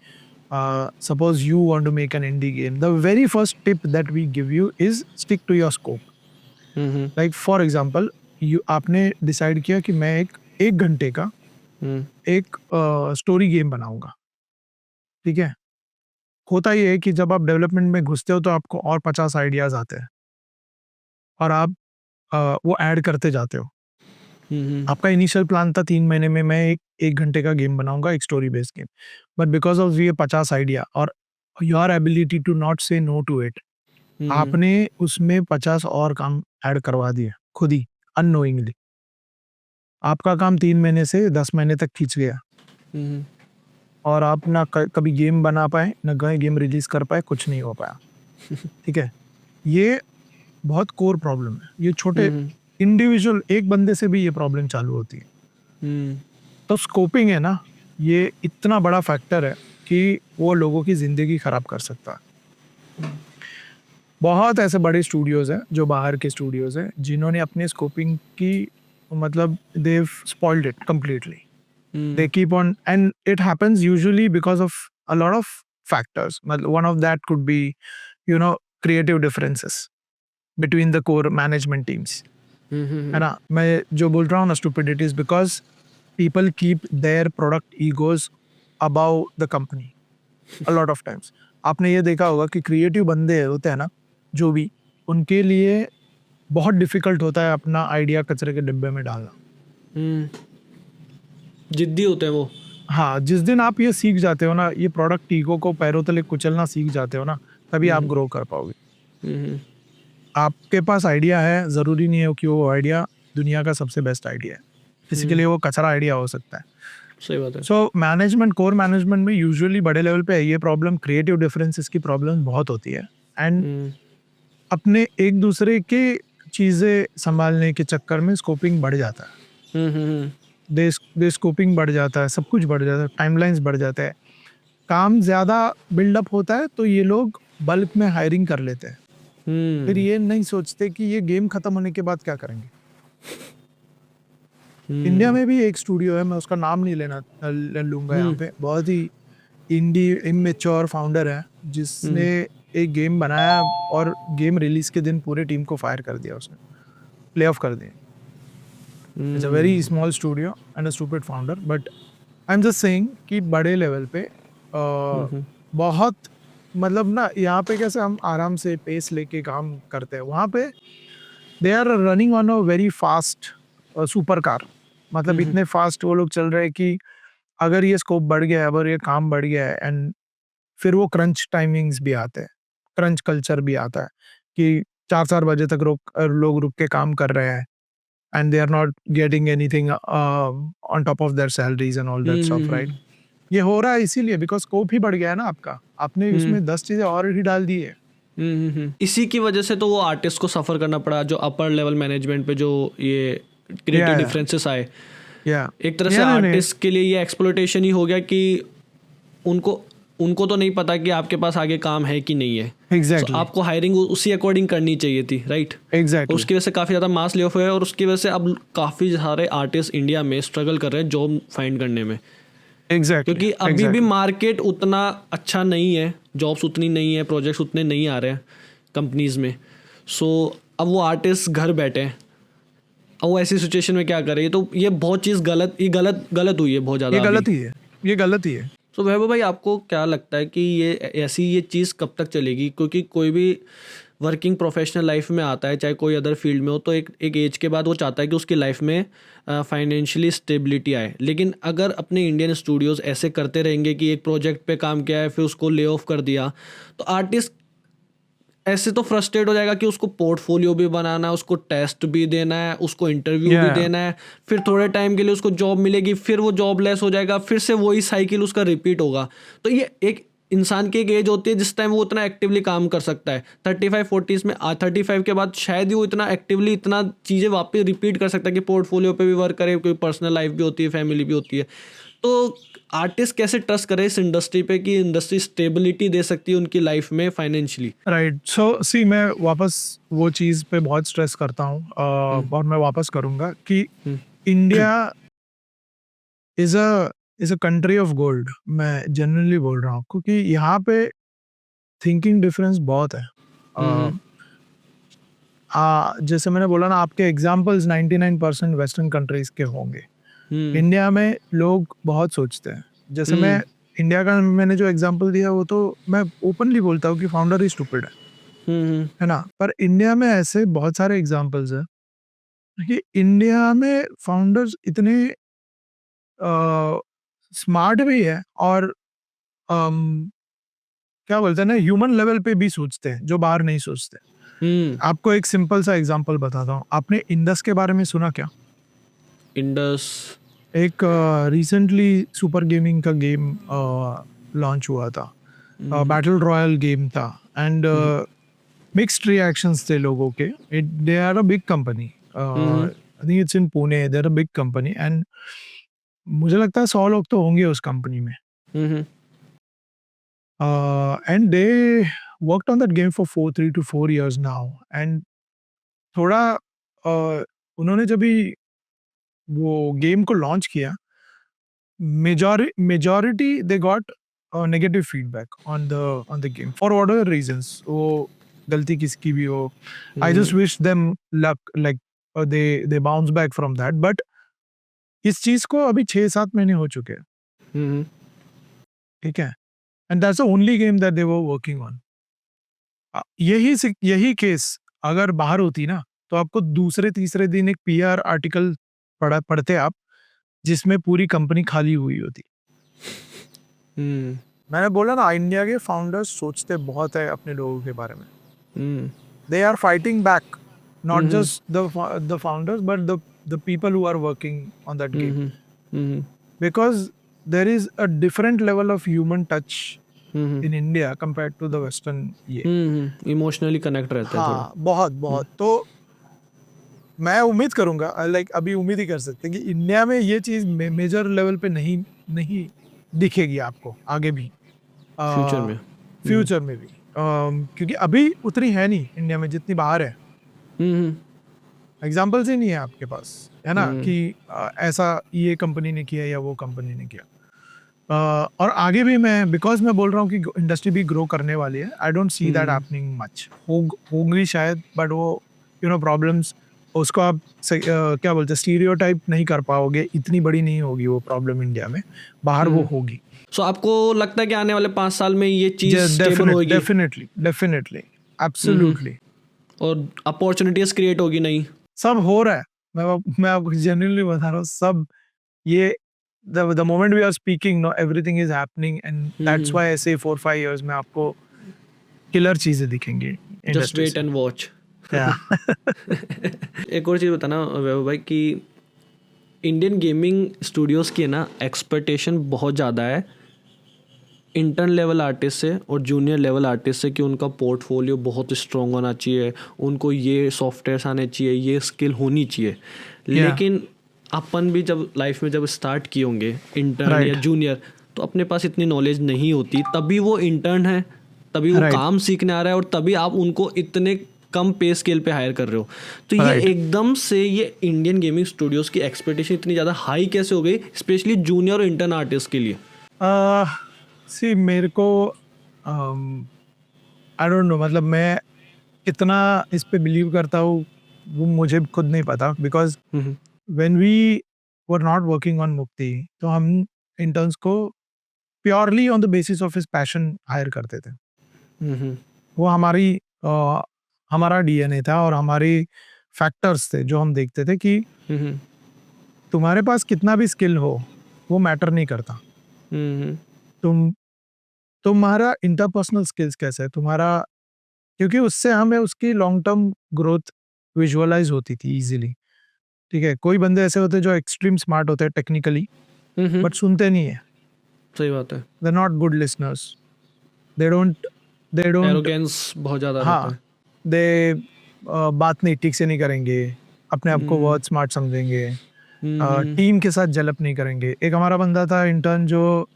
suppose you want to make an indie game, the very first tip that we give you is stick to your scope. Like for example, आपने डिसाइड किया कि मैं एक घंटे का एक स्टोरी गेम बनाऊंगा. ठीक है, होता ये है कि जब आप डेवलपमेंट में घुसते हो तो आपको और 50 आइडियाज आते हैं और आप वो ऐड करते जाते हो. आपका इनिशियल प्लान था 3 महीने में मैं एक घंटे का गेम बनाऊंगा, एक story based game. But because of ये 50 आइडिया और योर एबिलिटी टू नॉट से नो टू इट, आपने उसमें 50 और काम ऐड करवा दिए खुद ही अननोइंगली. आपका काम 3 महीने से 10 महीने तक खींच गया और आप ना कभी गेम बना पाए, ना गेम रिलीज कर पाए, कुछ नहीं हो पाया. ठीक है, ये बहुत कोर प्रॉब्लम है. ये छोटे इंडिविजुअल एक बंदे से भी ये प्रॉब्लम चालू होती है. तो स्कोपिंग है ना, ये इतना बड़ा फैक्टर है कि वो लोगों की जिंदगी खराब कर सकता है. बहुत ऐसे बड़े स्टूडियोज हैं जो बाहर के स्टूडियोज हैं जिन्होंने अपने स्कोपिंग की, मतलब they've spoiled it completely. They keep on, and it happens usually because of a lot of factors. One of that could be, creative differences between the core management teams. है ना, मैं जो बोल रहा हूँ ना, stupidity is because people keep their product egos above the company a lot of times. आपने ये देखा होगा कि क्रिएटिव बंदे होते हैं ना, जो भी, उनके लिए बहुत डिफिकल्ट होता है अपना आइडिया कचरे के डिब्बे में डालना. जिद्दी होते हैं वो. हाँ, जिस दिन आप ये सीख जाते हो ना, ये प्रोडक्ट ईगो को पैरों तले कुचलना सीख जाते हो ना, तभी आप ग्रो कर पाओगे. आपके पास आइडिया है, ज़रूरी नहीं है कि वो आइडिया दुनिया का सबसे बेस्ट आइडिया है. किसी के लिए वो कचरा आइडिया हो सकता है. सही बात है. सो मैनेजमेंट, कोर मैनेजमेंट में यूजुअली बड़े लेवल पे ये प्रॉब्लम, क्रिएटिव डिफरेंसेस की प्रॉब्लम बहुत होती है. एंड अपने एक दूसरे के चीज़ें संभालने के चक्कर में स्कोपिंग बढ़ जाता है. दे स्कोपिंग बढ़ जाता है, सब कुछ बढ़ जाता है, टाइमलाइंस बढ़ जाता है, काम ज़्यादा बिल्डअप होता है, तो ये लोग बल्क में हायरिंग कर लेते हैं, फिर हम्म ये नहीं सोचते कि ये गेम खत्म होने के बाद क्या करेंगे। इंडिया हम्म में भी एक स्टूडियो है, मैं उसका नाम नहीं लूंगा यहाँ हम्म पे, बहुत ही इंडी इमेच्योर फाउंडर है जिसने हम्म एक गेम बनाया और गेम रिलीज के दिन पूरे टीम को फायर कर दिया, उसने प्ले ऑफ कर दिया। It's a very hmm small studio and a stupid founder, but I am just saying कि बड़े लेवल पे हम्म बहुत, मतलब ना यहाँ पे कैसे हम आराम से पेस लेके काम करते हैं, वहाँ पे they are running on a very fast super car. मतलब हम्म इतने फास्ट वो लोग चल रहे हैं कि अगर ये स्कोप बढ़ गया है, अगर ये काम बढ़ गया है, एंड फिर वो क्रंच टाइमिंग्स भी आते हैं, क्रंच कल्चर भी आता है कि 4-4 बजे तक लोग रुक के काम कर रहे हैं and they are not getting anything on top of their salaries and all that stuff, right. Hmm ये हो रहा है इसीलिए बिकॉज स्कोप ही बढ़ गया है ना आपका, आपने हम्म उसमें 10 चीजें और ही डाल दी है। इसी की वजह से तो वो आर्टिस्ट को सफ़र करना पड़ा, जो अपर लेवल मैनेजमेंट पे जो ये क्रिएटिव या डिफरेंसेस आए। या एक तरह से या नहीं नहीं, आर्टिस्ट के लिए ये एक्सप्लोइटेशन ही हो गया कि उनको उनको तो नहीं पता कि आपके पास आगे काम है कि नहीं है। सो एग्जैक्टली आपको हायरिंग उसी अकॉर्डिंग करनी चाहिए थी, राइट। और एग्जैक्टली उसकी वजह से काफ़ी ज़्यादा मास ले ऑफ हुआ है, और उसकी वजह से अब काफ़ी सारे आर्टिस्ट इंडिया में स्ट्रगल कर रहे हैं जॉब फाइंड करने में, एग्जैक्टली क्योंकि अभी भी एग्जैक्टली मार्केट उतना अच्छा नहीं है, जॉब्स उतनी नहीं है, प्रोजेक्ट्स उतने नहीं आ रहे हैं कंपनीज में। सो अब वो आर्टिस्ट घर बैठे हैं, अब वो ऐसी सिचुएशन में क्या करे। ये तो ये बहुत चीज़ गलत, ये गलत गलत हुई है बहुत ये ज़्यादा अभी। गलत ही है, ये गलत ही है। तो वैभव भाई, आपको क्या लगता है कि ये चीज़ कब तक चलेगी? क्योंकि कोई भी वर्किंग प्रोफेशनल लाइफ में आता है, चाहे कोई अदर फील्ड में हो, तो एक एज के बाद वो चाहता है कि उसकी लाइफ में फाइनेंशियली स्टेबिलिटी आए। लेकिन अगर अपने इंडियन स्टूडियोज़ ऐसे करते रहेंगे कि एक प्रोजेक्ट पे काम किया है फिर उसको ले ऑफ कर दिया, तो आर्टिस्ट ऐसे तो फ्रस्ट्रेट हो जाएगा कि उसको पोर्टफोलियो भी बनाना है, उसको टेस्ट भी देना है, उसको इंटरव्यू भी या देना है, फिर थोड़े टाइम के लिए उसको जॉब मिलेगी, फिर वो जॉब लेस हो जाएगा, फिर से वही साइकिल उसका रिपीट होगा। तो ये एक इंसान की एक एज होती है जिस टाइम वो उतना एक्टिवली काम कर सकता है। 35-40s में 35 के बाद शायद ही वो इतना एक्टिवली इतना चीज़ें वापस रिपीट कर सकता है कि पोर्टफोलियो पे भी वर्क करे, कोई पर्सनल लाइफ भी होती है, फैमिली भी होती है। तो आर्टिस्ट कैसे ट्रस्ट करे इस इंडस्ट्री पे कि इंडस्ट्री स्टेबिलिटी दे सकती है उनकी लाइफ में फाइनेंशियली? राइट, सो सी मैं वापस वो चीज़ पे बहुत स्ट्रेस करता हूँ, और मैं वापस करूँगा कि hmm India is a country of gold. मैं जनरली बोल रहा हूँ क्योंकि यहाँ पे थिंकिंग डिफरेंस बहुत है। अ, हम्म जैसे मैंने बोला ना, आपके एग्जाम्पल्स 99% वेस्टर्न कंट्रीज के होंगे। हम्म इंडिया में लोग बहुत सोचते हैं। जैसे मैं हम्म इंडिया का मैंने जो एग्जाम्पल दिया वो तो मैं ओपनली बोलता हूँ कि फाउंडर ही स्टूपिड हम्म है ना। पर इंडिया में ऐसे बहुत सारे एग्जाम्पल्स हैं कि इंडिया में फाउंडर्स इतने स्मार्ट भी है और अम, क्या बोलते हैं ना, ह्यूमन लेवल पे भी सोचते हैं जो बाहर नहीं सोचते। हम्म आपको एक सिंपल सा एग्जांपल बताता हूँ, आपने इंडस के बारे में सुना क्या? इंडस। एक रिसेंटली सुपर गेमिंग का गेम लॉन्च हुआ था, हम्म बैटल रॉयल गेम था, एंड हम्म मिक्स्ड रिएक्शंस थे लोगों के। They are a big company, hmm I think it's in Pune, they are a big company, and मुझे लगता है 100 लोग तो होंगे उस कंपनी में। Hmm and they worked on that game for 3 to 4 years now, and थोड़ा उन्होंने जब भी वो गेम को लॉन्च किया, majority they got negative feedback on the game for whatever reasons. वो गलती किसकी भी हो, I just hmm wish them luck, like they bounce back from that. But इस चीज को अभी 6-7 महीने हो चुके हैं, हम्म ठीक है, and that's the only game that they were working on. यही केस अगर बाहर होती ना, तो आपको दूसरे तीसरे दिन एक पीआर आर्टिकल पढ़ते आप जिसमें पूरी कंपनी खाली हुई होती। हम्म मैंने बोला ना, इंडिया के फाउंडर्स सोचते बहुत है अपने लोगों के बारे में। Hmm they are fighting back, not hmm just the founders but the people who are working on that game, hmm hmm because there is a different level of human touch hmm in India compare to the western ये। Emotionally connect रहता है थोड़ा। हाँ, बहुत बहुत। तो मैं उम्मीद करूंगा, लाइक अभी उम्मीद ही कर सकते हैं कि इंडिया में ये चीज मेजर लेवल पे नहीं नहीं दिखेगी आपको आगे भी, फ्यूचर में। फ्यूचर में भी। क्योंकि अभी उतनी है नहीं इंडिया में जितनी बाहर है। हम्म एग्जाम्पल्स ही नहीं है आपके पास, है ना, हम्म कि ऐसा ये कंपनी ने किया या वो कंपनी ने किया। और आगे भी मैं बोल रहा हूँ कि इंडस्ट्री भी ग्रो करने वाली है। I don't see that happening much. होंगी शायद, बट वो प्रॉब्लम्स उसको आप क्या बोलते हैं, स्टीरियोटाइप नहीं कर पाओगे, इतनी बड़ी नहीं होगी वो प्रॉब्लम इंडिया में, बाहर वो होगी। सो आपको लगता है कि आने वाले 5 साल में ये चीज़ स्टेबल होगी डेफिनेटली एब्सोल्युटली। और अपॉर्चुनिटीज क्रिएट होगी नहीं? सब हो रहा है। मैं आपको जेन्युइनली बता रहा हूँ, सब ये the moment we are speaking, no, everything is happening, and that's why I say 4-5 years में आपको किलर चीजें दिखेंगी जस्ट इंडस्ट्री वेट से। And watch. Yeah. एक और चीज़ बताना वैभव भाई कि इंडियन गेमिंग स्टूडियोज़ की है ना एक्सपेक्टेशन बहुत ज़्यादा है इंटर्न लेवल आर्टिस्ट से और जूनियर लेवल आर्टिस्ट से कि उनका पोर्टफोलियो बहुत स्ट्रॉन्ग होना चाहिए, उनको ये सॉफ्टवेयर आने चाहिए, ये स्किल होनी चाहिए। लेकिन अपन भी जब लाइफ में जब स्टार्ट किए होंगे इंटर्न या Right. जूनियर, तो अपने पास इतनी नॉलेज नहीं होती, तभी वो इंटर्न है, तभी वो Right. काम सीखने आ रहा है और तभी आप उनको इतने कम पे स्केल पे हायर कर रहे हो। तो ये Right. एकदम से ये इंडियन गेमिंग स्टूडियोज़ की एक्सपेक्टेशन इतनी ज़्यादा हाई कैसे हो गई, स्पेशली जूनियर और इंटर्न आर्टिस्ट के लिए? सी मेरे को आई डोंट नो, मतलब मैं कितना इस पे बिलीव करता हूँ वो मुझे खुद नहीं पता, because when we were not working on Mukti, तो हम इंटर्न्स को purely on the basis of his passion hire करते थे। वो हमारा डीएनए था और हमारी फैक्टर्स थे जो हम देखते थे कि तुम्हारे पास कितना भी स्किल हो वो मैटर नहीं करता। तुम तुम्हारा इंटरपर्सनल स्किल्स कैसा है तुम्हारा, क्योंकि उससे हमें उसकी लॉन्ग टर्म ग्रोथ विजुअलाइज होती थी इजीली। ठीक है, कोई बंदे ऐसे होते हैं जो एक्सट्रीम स्मार्ट होते हैं टेक्निकली, बट सुनते नहीं है। सही बात है। They not good listeners. They don't arrogance बहुत ज़्यादा रहता हाँ, है। दे बात नहीं ठीक से नहीं करेंगे, अपने आप को बहुत स्मार्ट समझेंगे, टीम के साथ जलप नहीं करेंगे। एक हमारा बंदा था इंटर्न जो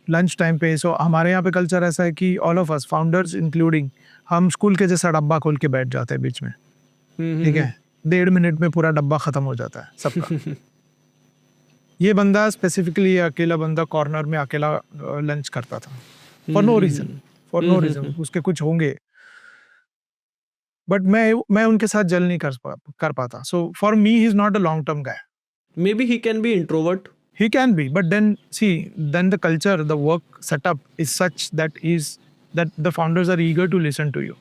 लंच टाइम पे, सो हमारे यहाँ पे कल्चर ऐसा है कि all of us founders including, हम स्कूल के जैसा डब्बा खोल के बैठ जाते हैं बीच में। ठीक है, 1.5 मिनट में पूरा डब्बा खत्म हो जाता है सबका। ये बंदा स्पेसिफिकली, अकेला बंदा कॉर्नर में अकेला लंच करता था फॉर नो रीजन उसके कुछ होंगे, बट मैं उनके साथ जल नहीं कर पाता। So for me he is not a long term guy. Maybe he can be introvert. He can be, but then the culture, the work setup is such that the founders are eager to listen to you,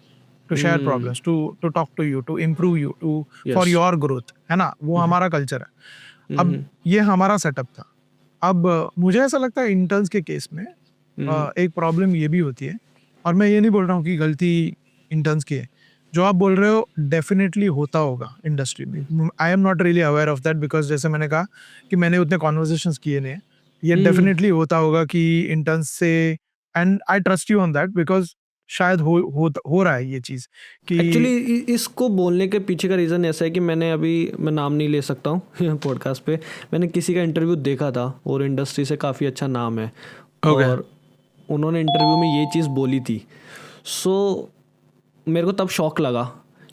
to share problems, to talk to you, to improve you, for Yes. your growth, है ना। वो हमारा culture है। अब ये हमारा setup था। अब मुझे ऐसा लगता है इंटर्न्स के केस में एक प्रॉब्लम ये भी होती है, और मैं ये नहीं बोल रहा हूँ कि गलती इंटर्न्स की है, जो आप बोल रहे हो डेफिनेटली होता होगा इंडस्ट्री में। I am not really aware of that, because जैसे मैंने कहा कि मैंने उतने कॉन्वर्सेशंस किए नहीं, ये डेफिनेटली होता होगा कि इंटर्न्स से, and I trust you on that, because शायद हो रहा है ये चीज़ कि एक्चुअली इसको बोलने के पीछे का रीज़न ऐसा है कि मैं नाम नहीं ले सकता हूँ पॉडकास्ट पे, मैंने किसी का इंटरव्यू देखा था और इंडस्ट्री से काफ़ी अच्छा नाम है। और उन्होंने इंटरव्यू में ये चीज़ बोली थी। सो मेरे को तब शौक लगा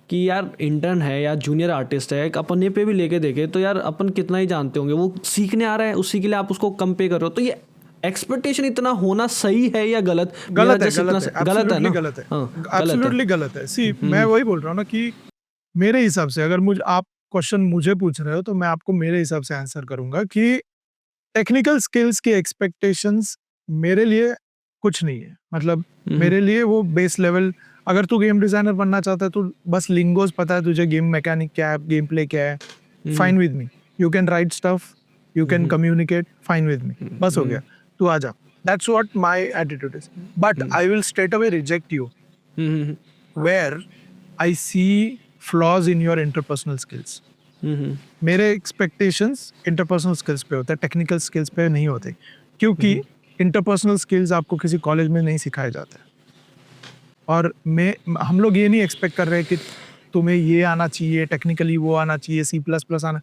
कि यार इंटर्न है या जूनियर आर्टिस्ट है, अपन ये पे भी लेके देखे तो यार अपन कितना ही जानते होंगे, वो सीखने आ रहा है, उसी के लिए आप उसको कम पे कर रहे हो। तो ये एक्सपेक्टेशन इतना होना सही है या गलत है ना? absolutely गलत है, absolutely गलत है। सी मैं वही बोल रहा हूँ ना कि मेरे हिसाब से, अगर आप क्वेश्चन मुझे पूछ रहे हो तो मैं आपको मेरे हिसाब से आंसर करूंगा कि टेक्निकल स्किल्स की एक्सपेक्टेशंस मेरे लिए कुछ नहीं है। मतलब मेरे लिए वो बेस लेवल, अगर तू गेम डिजाइनर बनना चाहता है, तो बस लिंगोस पता है तुझे, गेम मैकेनिक क्या है, गेम प्ले क्या है, fine with me. You can write stuff, you can communicate, fine with me, बस हो गया, तू आ जा। That's what my attitude is, but I will straight away reject you where I see flaws in your interpersonal skills. मेरे expectations interpersonal skills पे होते हैं, टेक्निकल स्किल्स पे नहीं होते, क्योंकि इंटरपर्सनल स्किल्स आपको किसी कॉलेज में नहीं सिखाए जाते। और हम लोग ये नहीं एक्सपेक्ट कर रहे कि तुम्हें ये आना चाहिए, टेक्निकली वो आना चाहिए, C++ आना,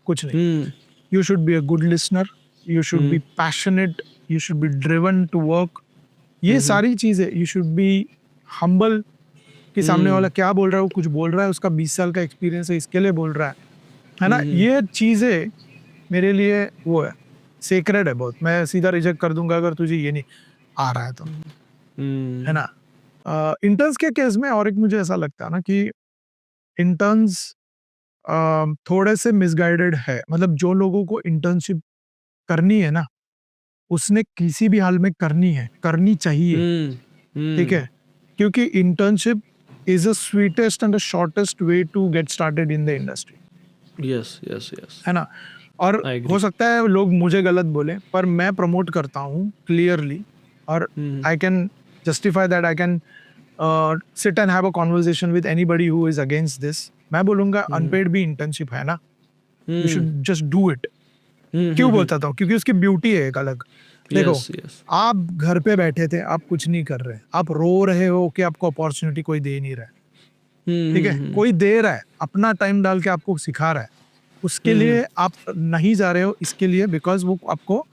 कुछ नहीं। You should be a good listener, you should be passionate, you should be driven to work, ये सारी चीज़ें, यू शुड बी हम्बल कि सामने वाला हम्म क्या बोल रहा है, वो कुछ बोल रहा है, उसका 20 साल का एक्सपीरियंस है, इसके लिए बोल रहा है ना। हम्म ये चीजें मेरे लिए वो है, सेक्रेड है बहुत। मैं सीधा रिजेक्ट कर दूंगा अगर तुझे ये नहीं आ रहा है तो, है हम्म ना। इंटर्न्स के केस में और एक मुझे ऐसा लगता है ना कि इंटर्न्स थोड़े से मिसगाइडेड है। मतलब जो लोगों को इंटर्नशिप करनी है ना, उसने किसी भी हाल में करनी है, करनी चाहिए, ठीक हम्म है। क्योंकि internship is a sweetest and shortest way to get started in the industry, yes yes yes, है ना। और आई हो एग्री। सकता है लोग मुझे गलत बोले, पर मैं प्रमोट करता हूँ क्लियरली। और hmm I can justify that, I can sit and have a conversation with anybody who is against this. मैं बोलूंगा हम्म अनपेड भी इंटर्नशिप है ना, you hmm should just do it. क्यों बोलता था? क्योंकि उसकी ब्यूटी है एक अलग। देखो, यस यस, आप घर पे बैठे थे, आप कुछ नहीं कर रहे, आप रो रहे हो कि आपको अपॉर्चुनिटी कोई दे नहीं रहा है, ठीक है। हम्म। कोई दे रहा है, अपना टाइम डाल के आपको सिखा रहा है, उसके हम्म, लिए आप नहीं जा रहे हो, इसके लिए बिकॉज वो आपको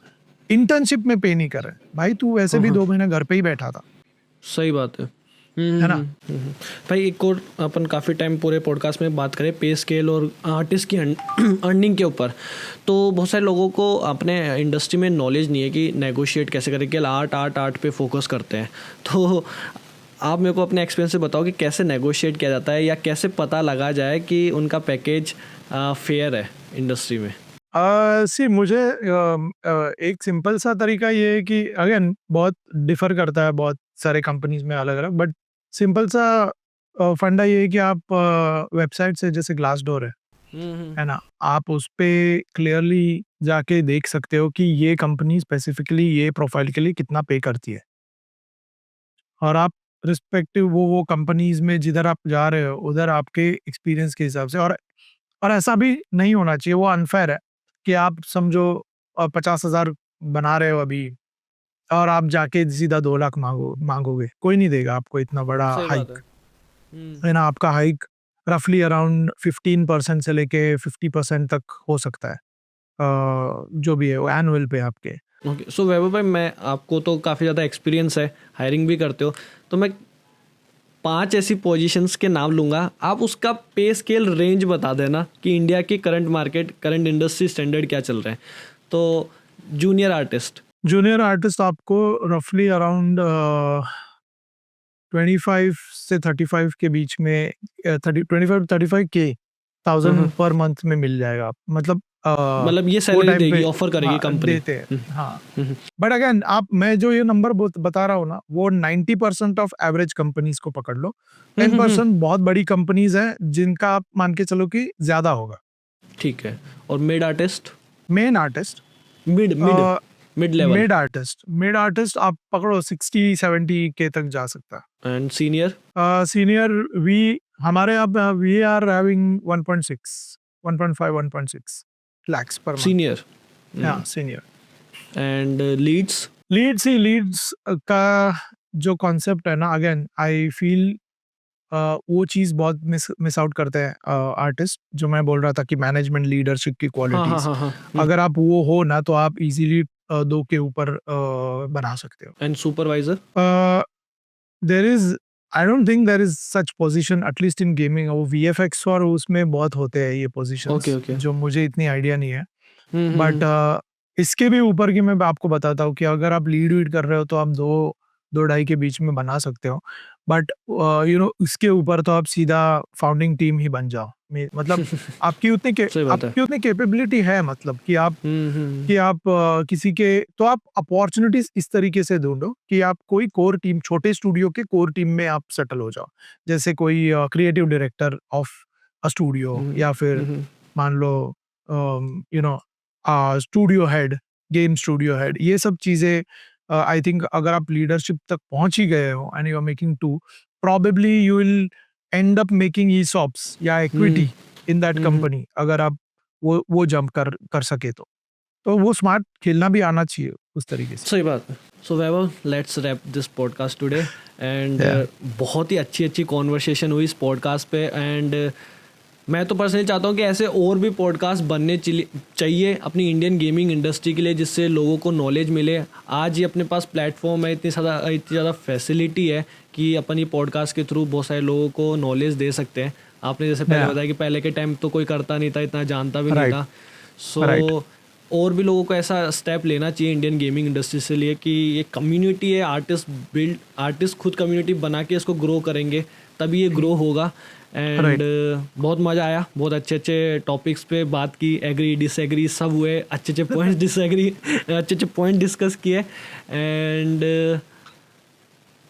इंटर्नशिप में पे नहीं कर रहे। भाई तू वैसे हाँ भी हाँ, 2 महीने घर पे ही बैठा था, सही बात है। है ना। भाई एक और अपन काफ़ी टाइम पूरे पॉडकास्ट में बात करें पे स्केल और आर्टिस्ट की अर्निंग के ऊपर। तो बहुत सारे लोगों को अपने इंडस्ट्री में नॉलेज नहीं है कि नेगोशिएट कैसे करें, केवल आर्ट आर्ट आर्ट पे फोकस करते हैं। तो आप मेरे को अपने एक्सपीरियंस से बताओ कि कैसे नेगोशिएट किया जाता है या कैसे पता लगा जाए कि उनका पैकेज फेयर है इंडस्ट्री में। सी मुझे एक सिंपल सा तरीका ये है कि अगेन बहुत डिफर करता है बहुत सारे कंपनीज में अलग अलग, बट सिंपल सा फंडा ये है कि आप वेबसाइट से, जैसे ग्लास डोर है ना, आप उस पे क्लियरली जाके देख सकते हो कि ये कंपनी स्पेसिफिकली ये प्रोफाइल के लिए कितना पे करती है। और आप रिस्पेक्टिव वो कंपनीज में जिधर आप जा रहे हो, उधर आपके एक्सपीरियंस के हिसाब से। और ऐसा भी नहीं होना चाहिए, वो अनफेयर है कि आप समझो 50,000 बना रहे हो अभी, और आप जाके सीधा 2 लाख मांगोगे, कोई नहीं देगा आपको इतना बड़ा सही बात है। हाइक, है ना। आपका हाइक रफली अराउंड 15% से लेके 50% तक हो सकता है, जो भी है वो एनुअल पे आपके। ओके, सो वैभव भाई, मैं आपको तो काफ़ी ज़्यादा एक्सपीरियंस है, हायरिंग भी करते हो, तो मैं 5 ऐसी पोजीशंस के नाम लूँगा, आप उसका पे स्केल रेंज बता देना कि इंडिया की current market, current industry standard क्या चल रहे हैं। तो जूनियर आर्टिस्ट। जूनियर आर्टिस्ट आपको रफली अराउंड 25 से 35 के बीच में, 25-35K पर मंथ में मिल जाएगा। मतलब मतलब ये वो सैलरी टाइम पे देगी, ऑफर करेगी हाँ कंपनी। देते हैं, हाँ। बट अगेन आप, मैं जो ये नंबर बता रहा हूँ ना, वो 90% ऑफ एवरेज कंपनीज को पकड़ लो। 10% बहुत बड़ी कंपनीज हैं जिनका आप मान के चलो कि ज्यादा होगा। ठीक है। और mid artist, main artist, mid mid mid level, mid artist आप पकड़ो 60-70K तक जा सकता एंड सीनियर। है। सीनियर वी, हमारे अब we are having 1.5 lakhs per month। Senior हाँ सीनियर। And leads. लीड्स का जो कॉन्सेप्ट है ना, अगेन आई फील वो चीज़ बहुत मिस आउट करते हैं आर्टिस्ट, जो मैं बोल रहा था कि मैनेजमेंट लीडरशिप की हाँ हाँ क्वालिटीज। हाँ हाँ। अगर आप वो हो ना, तो आप इजीली 2 के ऊपर बना सकते हो। And supervisor. There is, I don't think there is such position at least in gaming. वो VFX और उसमें बहुत होते हैं ये ओके पोजीशंस, ओके। जो मुझे इतनी आइडिया नहीं है। बट इसके भी ऊपर की मैं आपको बताता हूँ कि अगर आप लीड वीड कर रहे हो तो आप 2-2.5 के बीच में बना सकते हो। बट इसके ऊपर तो आप सीधा फाउंडिंग टीम ही बन जाओ। मतलब सही बात है। आपकी उतनी कैपेबिलिटी है, मतलब कि आप किसी के, तो आप अपॉर्चुनिटीज इस तरीके से ढूंढो कि आप कोई कोर टीम, छोटे स्टूडियो के कोर टीम में आप सेटल हो जाओ। जैसे कोई creative director of a studio, या फिर मान लो you know studio head, game studio head, ये सब चीजें। आई थिंक अगर आप लीडरशिप तक पहुंच ही गए हो and you are making to, probably you will end up making ESOPs या equity in that company, अगर आप वो जंप कर सके तो वो स्मार्ट खेलना भी आना चाहिए उस तरीके से। सही बात है। So Vaibhav, let's wrap this podcast today. And Yeah. बहुत ही अच्छी अच्छी कॉन्वर्सेशन हुई इस पॉडकास्ट पे। एंड मैं तो पर्सनली चाहता हूँ कि ऐसे और भी पॉडकास्ट बनने चाहिए अपनी इंडियन गेमिंग इंडस्ट्री के लिए, जिससे लोगों को नॉलेज मिले। आज ही अपने पास प्लेटफॉर्म है, इतनी ज़्यादा फैसिलिटी है कि अपन ये पॉडकास्ट के थ्रू बहुत सारे लोगों को नॉलेज दे सकते हैं। आपने जैसे पहले या बताया कि पहले के टाइम तो कोई करता नहीं था, इतना जानता भी नहीं राइट था। राइट सो और भी लोगों को ऐसा स्टेप लेना चाहिए इंडियन गेमिंग इंडस्ट्री से लिए कि ये कम्युनिटी है, आर्टिस्ट खुद कम्युनिटी बना के इसको ग्रो करेंगे, तभी ये ग्रो होगा। एंड राइट बहुत मज़ा आया, बहुत अच्छे अच्छे टॉपिक्स पे बात की, एग्री डिसएग्री सब हुए, अच्छे अच्छे पॉइंट्स डिसएग्री अच्छे अच्छे पॉइंट डिस्कस किए। एंड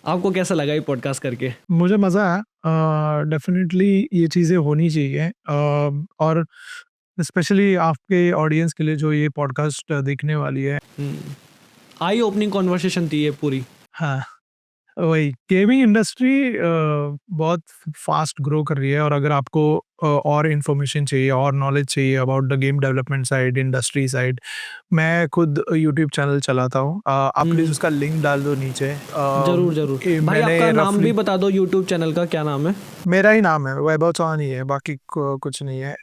आपको कैसा लगा ये पॉडकास्ट करके? मुझे मज़ा आया। डेफिनेटली ये चीज़ें होनी चाहिए, और स्पेशली आपके ऑडियंस के लिए जो ये पॉडकास्ट देखने वाली है। आई ओपनिंग कॉन्वर्सेशन थी ये पूरी। हाँ, वही गेमिंग इंडस्ट्री बहुत फास्ट ग्रो कर रही है, और अगर आपको और इन्फॉर्मेशन चाहिए और नॉलेज चाहिए about the game development side, industry side, मैं खुद यूट्यूब चैनल चलाता हूँ। आप प्लीज़ उसका लिंक डाल दो नीचे। ज़रूर ज़रूर भाई, मैंने आपका नाम भी रफली, बता दो यूट्यूब चैनल का, क्या नाम है? मेरा ही नाम है, वैभव चौहान ही है, बाकी कुछ नहीं है।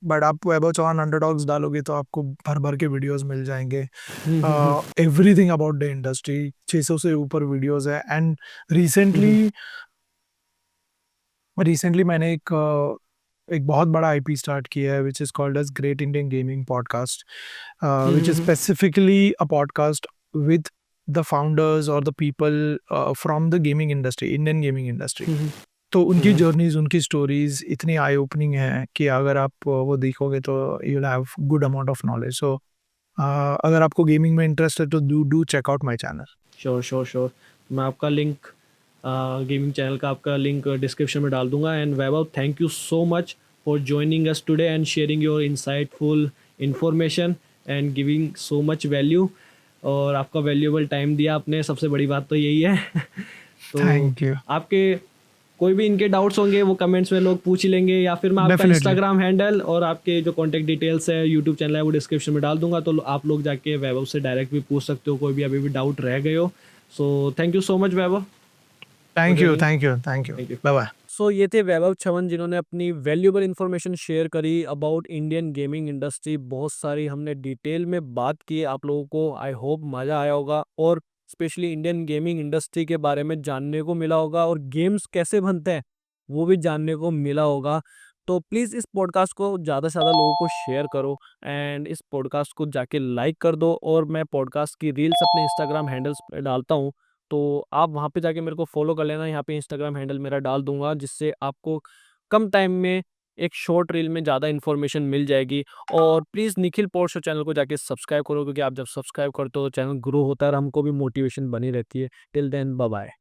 बट आप वैभव चौहान अंडरडॉग्स डालोगे तो आपको भर भर के वीडियोस मिल जाएंगे, एवरीथिंग अबाउट द इंडस्ट्री। 600 से ऊपर वीडियोस है। एंड रिसेंटली रिसेंटली मैंने एक बहुत बड़ा आईपी स्टार्ट किया है, which is called as great Indian gaming podcast, which is specifically a podcast with the founders और the people from the gaming industry, Indian gaming industry. तो उनकी जर्नीज़, उनकी स्टोरीज़ इतनी आई ओपनिंग है कि अगर आप वो देखोगे तो you will have good amount of knowledge. So अगर आपको गेमिंग में इंटरेस्ट है तो do check out my channel. Sure sure sure, मैं आपका लिंक, गेमिंग चैनल का आपका लिंक डिस्क्रिप्शन में डाल दूंगा। And Vaibhav, thank you so much for joining us today and sharing your insightful information and giving so much value, और आपका valuable time दिया आपने, सबसे बड़ी बात तो यही है। तो थैंक यू। आपके कोई भी इनके डाउट्स होंगे वो कमेंट्स में लोग पूछ ही लेंगे, या फिर मैं आपका डेफिनेटली। इंस्टाग्राम हैंडल और आपके जो कॉन्टैक्ट डिटेल्स है, यूट्यूब चैनल है, वो डिस्क्रिप्शन में डाल दूंगा, तो आप लोग जाके वैभव से डायरेक्ट भी पूछ सकते हो, कोई भी अभी भी डाउट रह गए हो। So thank you so much Vaibhav for thank you, joining. Thank you, thank you. Thank you. Bye bye. So ये थे वैभव चवन, जिन्होंने अपनी वैल्यूएबल इन्फॉर्मेशन शेयर करी अबाउट इंडियन गेमिंग इंडस्ट्री। बहुत सारी हमने डिटेल में बात की, आप लोगों को आई होप मज़ा आया होगा, और स्पेशली इंडियन गेमिंग इंडस्ट्री के बारे में जानने को मिला होगा, और गेम्स कैसे बनते हैं वो भी जानने को मिला होगा। तो प्लीज़ इस पॉडकास्ट को ज़्यादा से ज़्यादा लोगों को शेयर करो, एंड इस पॉडकास्ट को जाके लाइक कर दो। और मैं पॉडकास्ट की रील्स अपने इंस्टाग्राम हैंडल्स पे डालता हूँ, तो आप वहाँ पे जाके मेरे को फॉलो कर लेना। यहाँ पे इंस्टाग्राम हैंडल मेरा डाल दूंगा, जिससे आपको कम टाइम में एक शॉर्ट रील में ज़्यादा इन्फॉर्मेशन मिल जाएगी। और please Nikhil pod show channel को जाके सब्सक्राइब करो, क्योंकि आप जब सब्सक्राइब करते हो तो चैनल ग्रो होता है और हमको भी मोटिवेशन बनी रहती है। Till then bye bye.